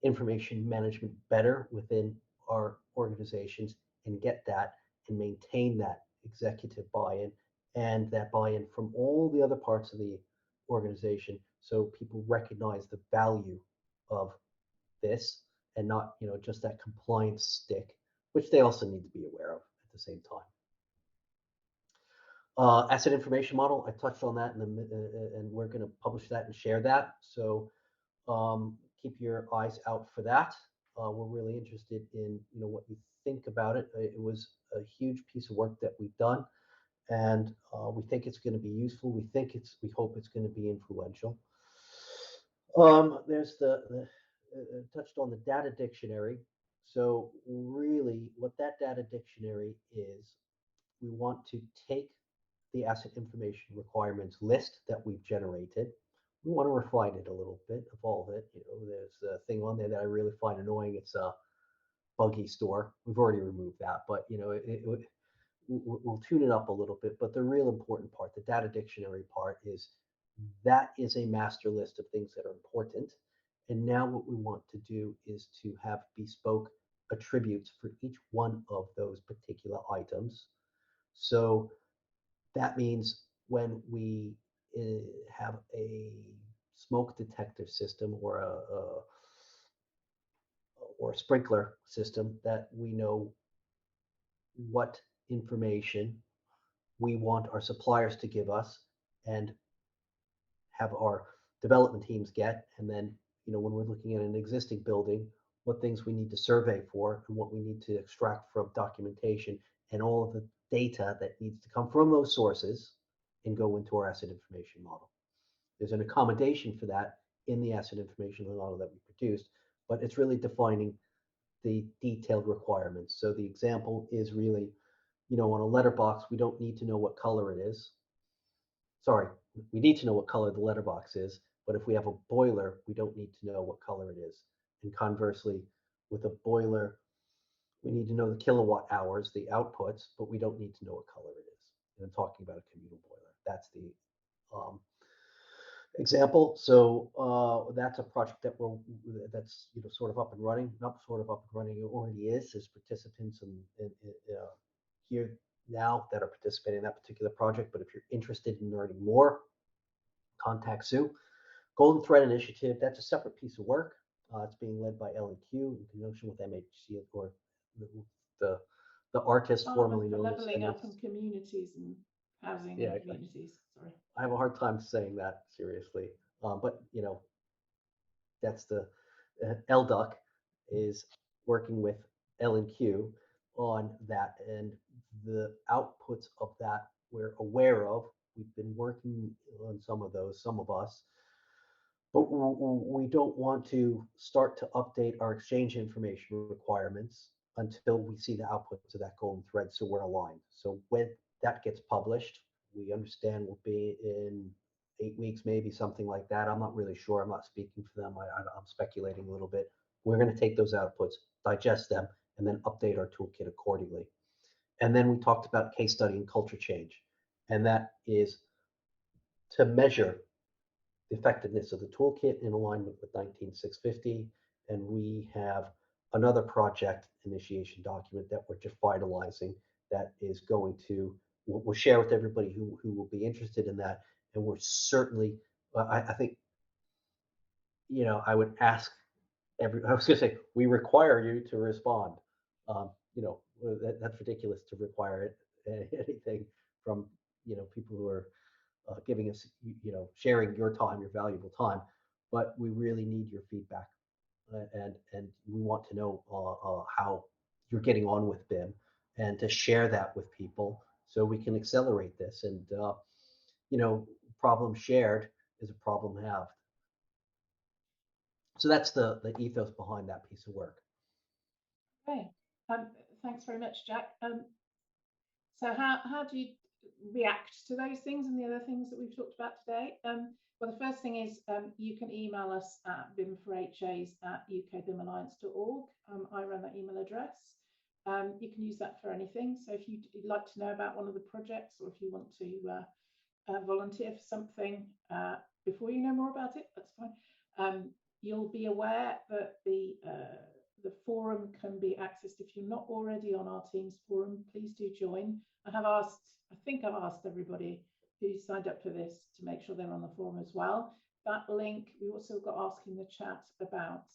information management better within our organizations and get that and maintain that executive buy-in and that buy-in from all the other parts of the organization, so people recognize the value of this and not just that compliance stick, which they also need to be aware of at the same time. Asset information model, I touched on that, and we're going to publish that and share that. So keep your eyes out for that. we're really interested in what you think about it. It was a huge piece of work that we've done, and we think it's going to be useful. We hope it's going to be influential. There's the touched on the data dictionary. So really, what that data dictionary is, we want to take the asset information requirements list that we've generated. We want to refine it a little bit, evolve it. There's a thing on there that I really find annoying. It's a buggy store. We've already removed that, but we'll tune it up a little bit. But the real important part, the data dictionary part, is that is a master list of things that are important. And now what we want to do is to have bespoke attributes for each one of those particular items. So that means when we have a smoke detector system or a sprinkler system, that we know what information we want our suppliers to give us and have our development teams get. And then, when we're looking at an existing building, what things we need to survey for and what we need to extract from documentation and all of the data that needs to come from those sources and go into our asset information model. There's an accommodation for that in the asset information model that we produced, but it's really defining the detailed requirements. So the example is really, on a letterbox, we don't need to know what color it is. Sorry, we need to know what color the letterbox is, but if we have a boiler, we don't need to know what color it is. And conversely, with a boiler, we need to know the kilowatt hours, the outputs, but we don't need to know what color it is. And I'm talking about a communal boiler. That's the example. So that's a project that's sort of up and running. Not sort of up and running, it already is. There's participants here now that are participating in that particular project. But if you're interested in learning more, contact Sue. Golden Thread Initiative, that's a separate piece of work. It's being led by L&Q in conjunction with MHC, or the artist formerly known as leveling up in communities and housing in communities. Sorry, I have a hard time saying that seriously, but that's the LDUC is working with L&Q on that, and the outputs of that we're aware of. We've been working on some of those, some of us, but we don't want to start to update our exchange information requirements until we see the outputs of that golden thread, so we're aligned. So when that gets published, we understand will be in 8 weeks, maybe something like that. I'm not really sure. I'm not speaking for them. I'm speculating a little bit. We're going to take those outputs, digest them, and then update our toolkit accordingly. And then we talked about case study and culture change. And that is to measure the effectiveness of the toolkit in alignment with 19650. And we have another project initiation document that we're just finalizing that is going to, we'll share with everybody who will be interested in that. And we're certainly, I think, I would ask I was going to say, we require you to respond. That's ridiculous to require anything from, people who are giving us, sharing your time, your valuable time. But we really need your feedback. And we want to know how you're getting on with BIM, and to share that with people so we can accelerate this. And, problem shared is a problem halved. So that's the ethos behind that piece of work. Okay, thanks very much, Jack. So how do you react to those things and the other things that we've talked about today? Well, the first thing is you can email us at bim4has@ukbimaliance.org. I run that email address. You can use that for anything. So if you'd like to know about one of the projects, or if you want to volunteer for something before you know more about it, that's fine. You'll be aware that the forum can be accessed. If you're not already on our Teams forum, please do join. I think I've asked everybody who signed up for this to make sure they're on the forum as well. That link, we also got asked in the chat about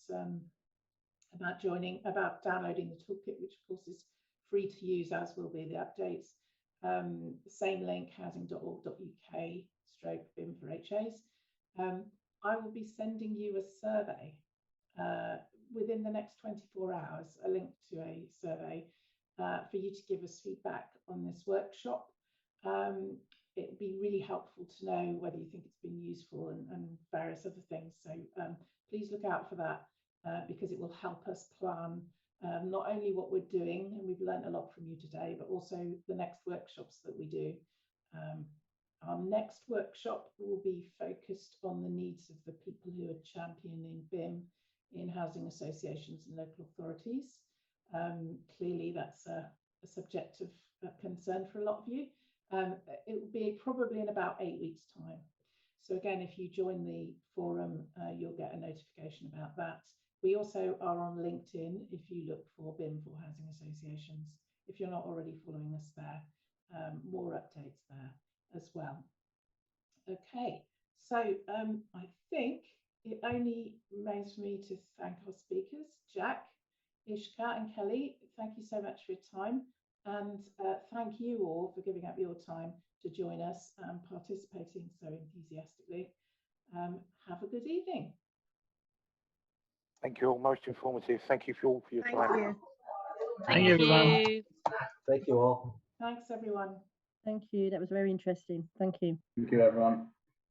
joining, about downloading the toolkit, which of course is free to use, as will be the updates. Same link, housing.org.uk/BIM4HAs. I will be sending you a survey, within the next 24 hours a link to a survey for you to give us feedback on this workshop. It would be really helpful to know whether you think it's been useful and various other things. So please look out for that because it will help us plan not only what we're doing, and we've learned a lot from you today, but also the next workshops that we do. Our next workshop will be focused on the needs of the people who are championing BIM in housing associations and local authorities. Clearly, that's a subject of concern for a lot of you. It will be probably in about 8 weeks' time. So again, if you join the forum, you'll get a notification about that. We also are on LinkedIn if you look for BIM for Housing Associations. If you're not already following us there, more updates there as well. Okay, so I think it only remains for me to thank our speakers, Jack, Ishka and Kelly. Thank you so much for your time, and thank you all for giving up your time to join us and participating so enthusiastically. Have a good evening. Thank you all, most informative. Thank you all for your time. Thank you. Thank you, everyone. Thank you all. Thanks, everyone. Thank you. That was very interesting. Thank you. Thank you, everyone.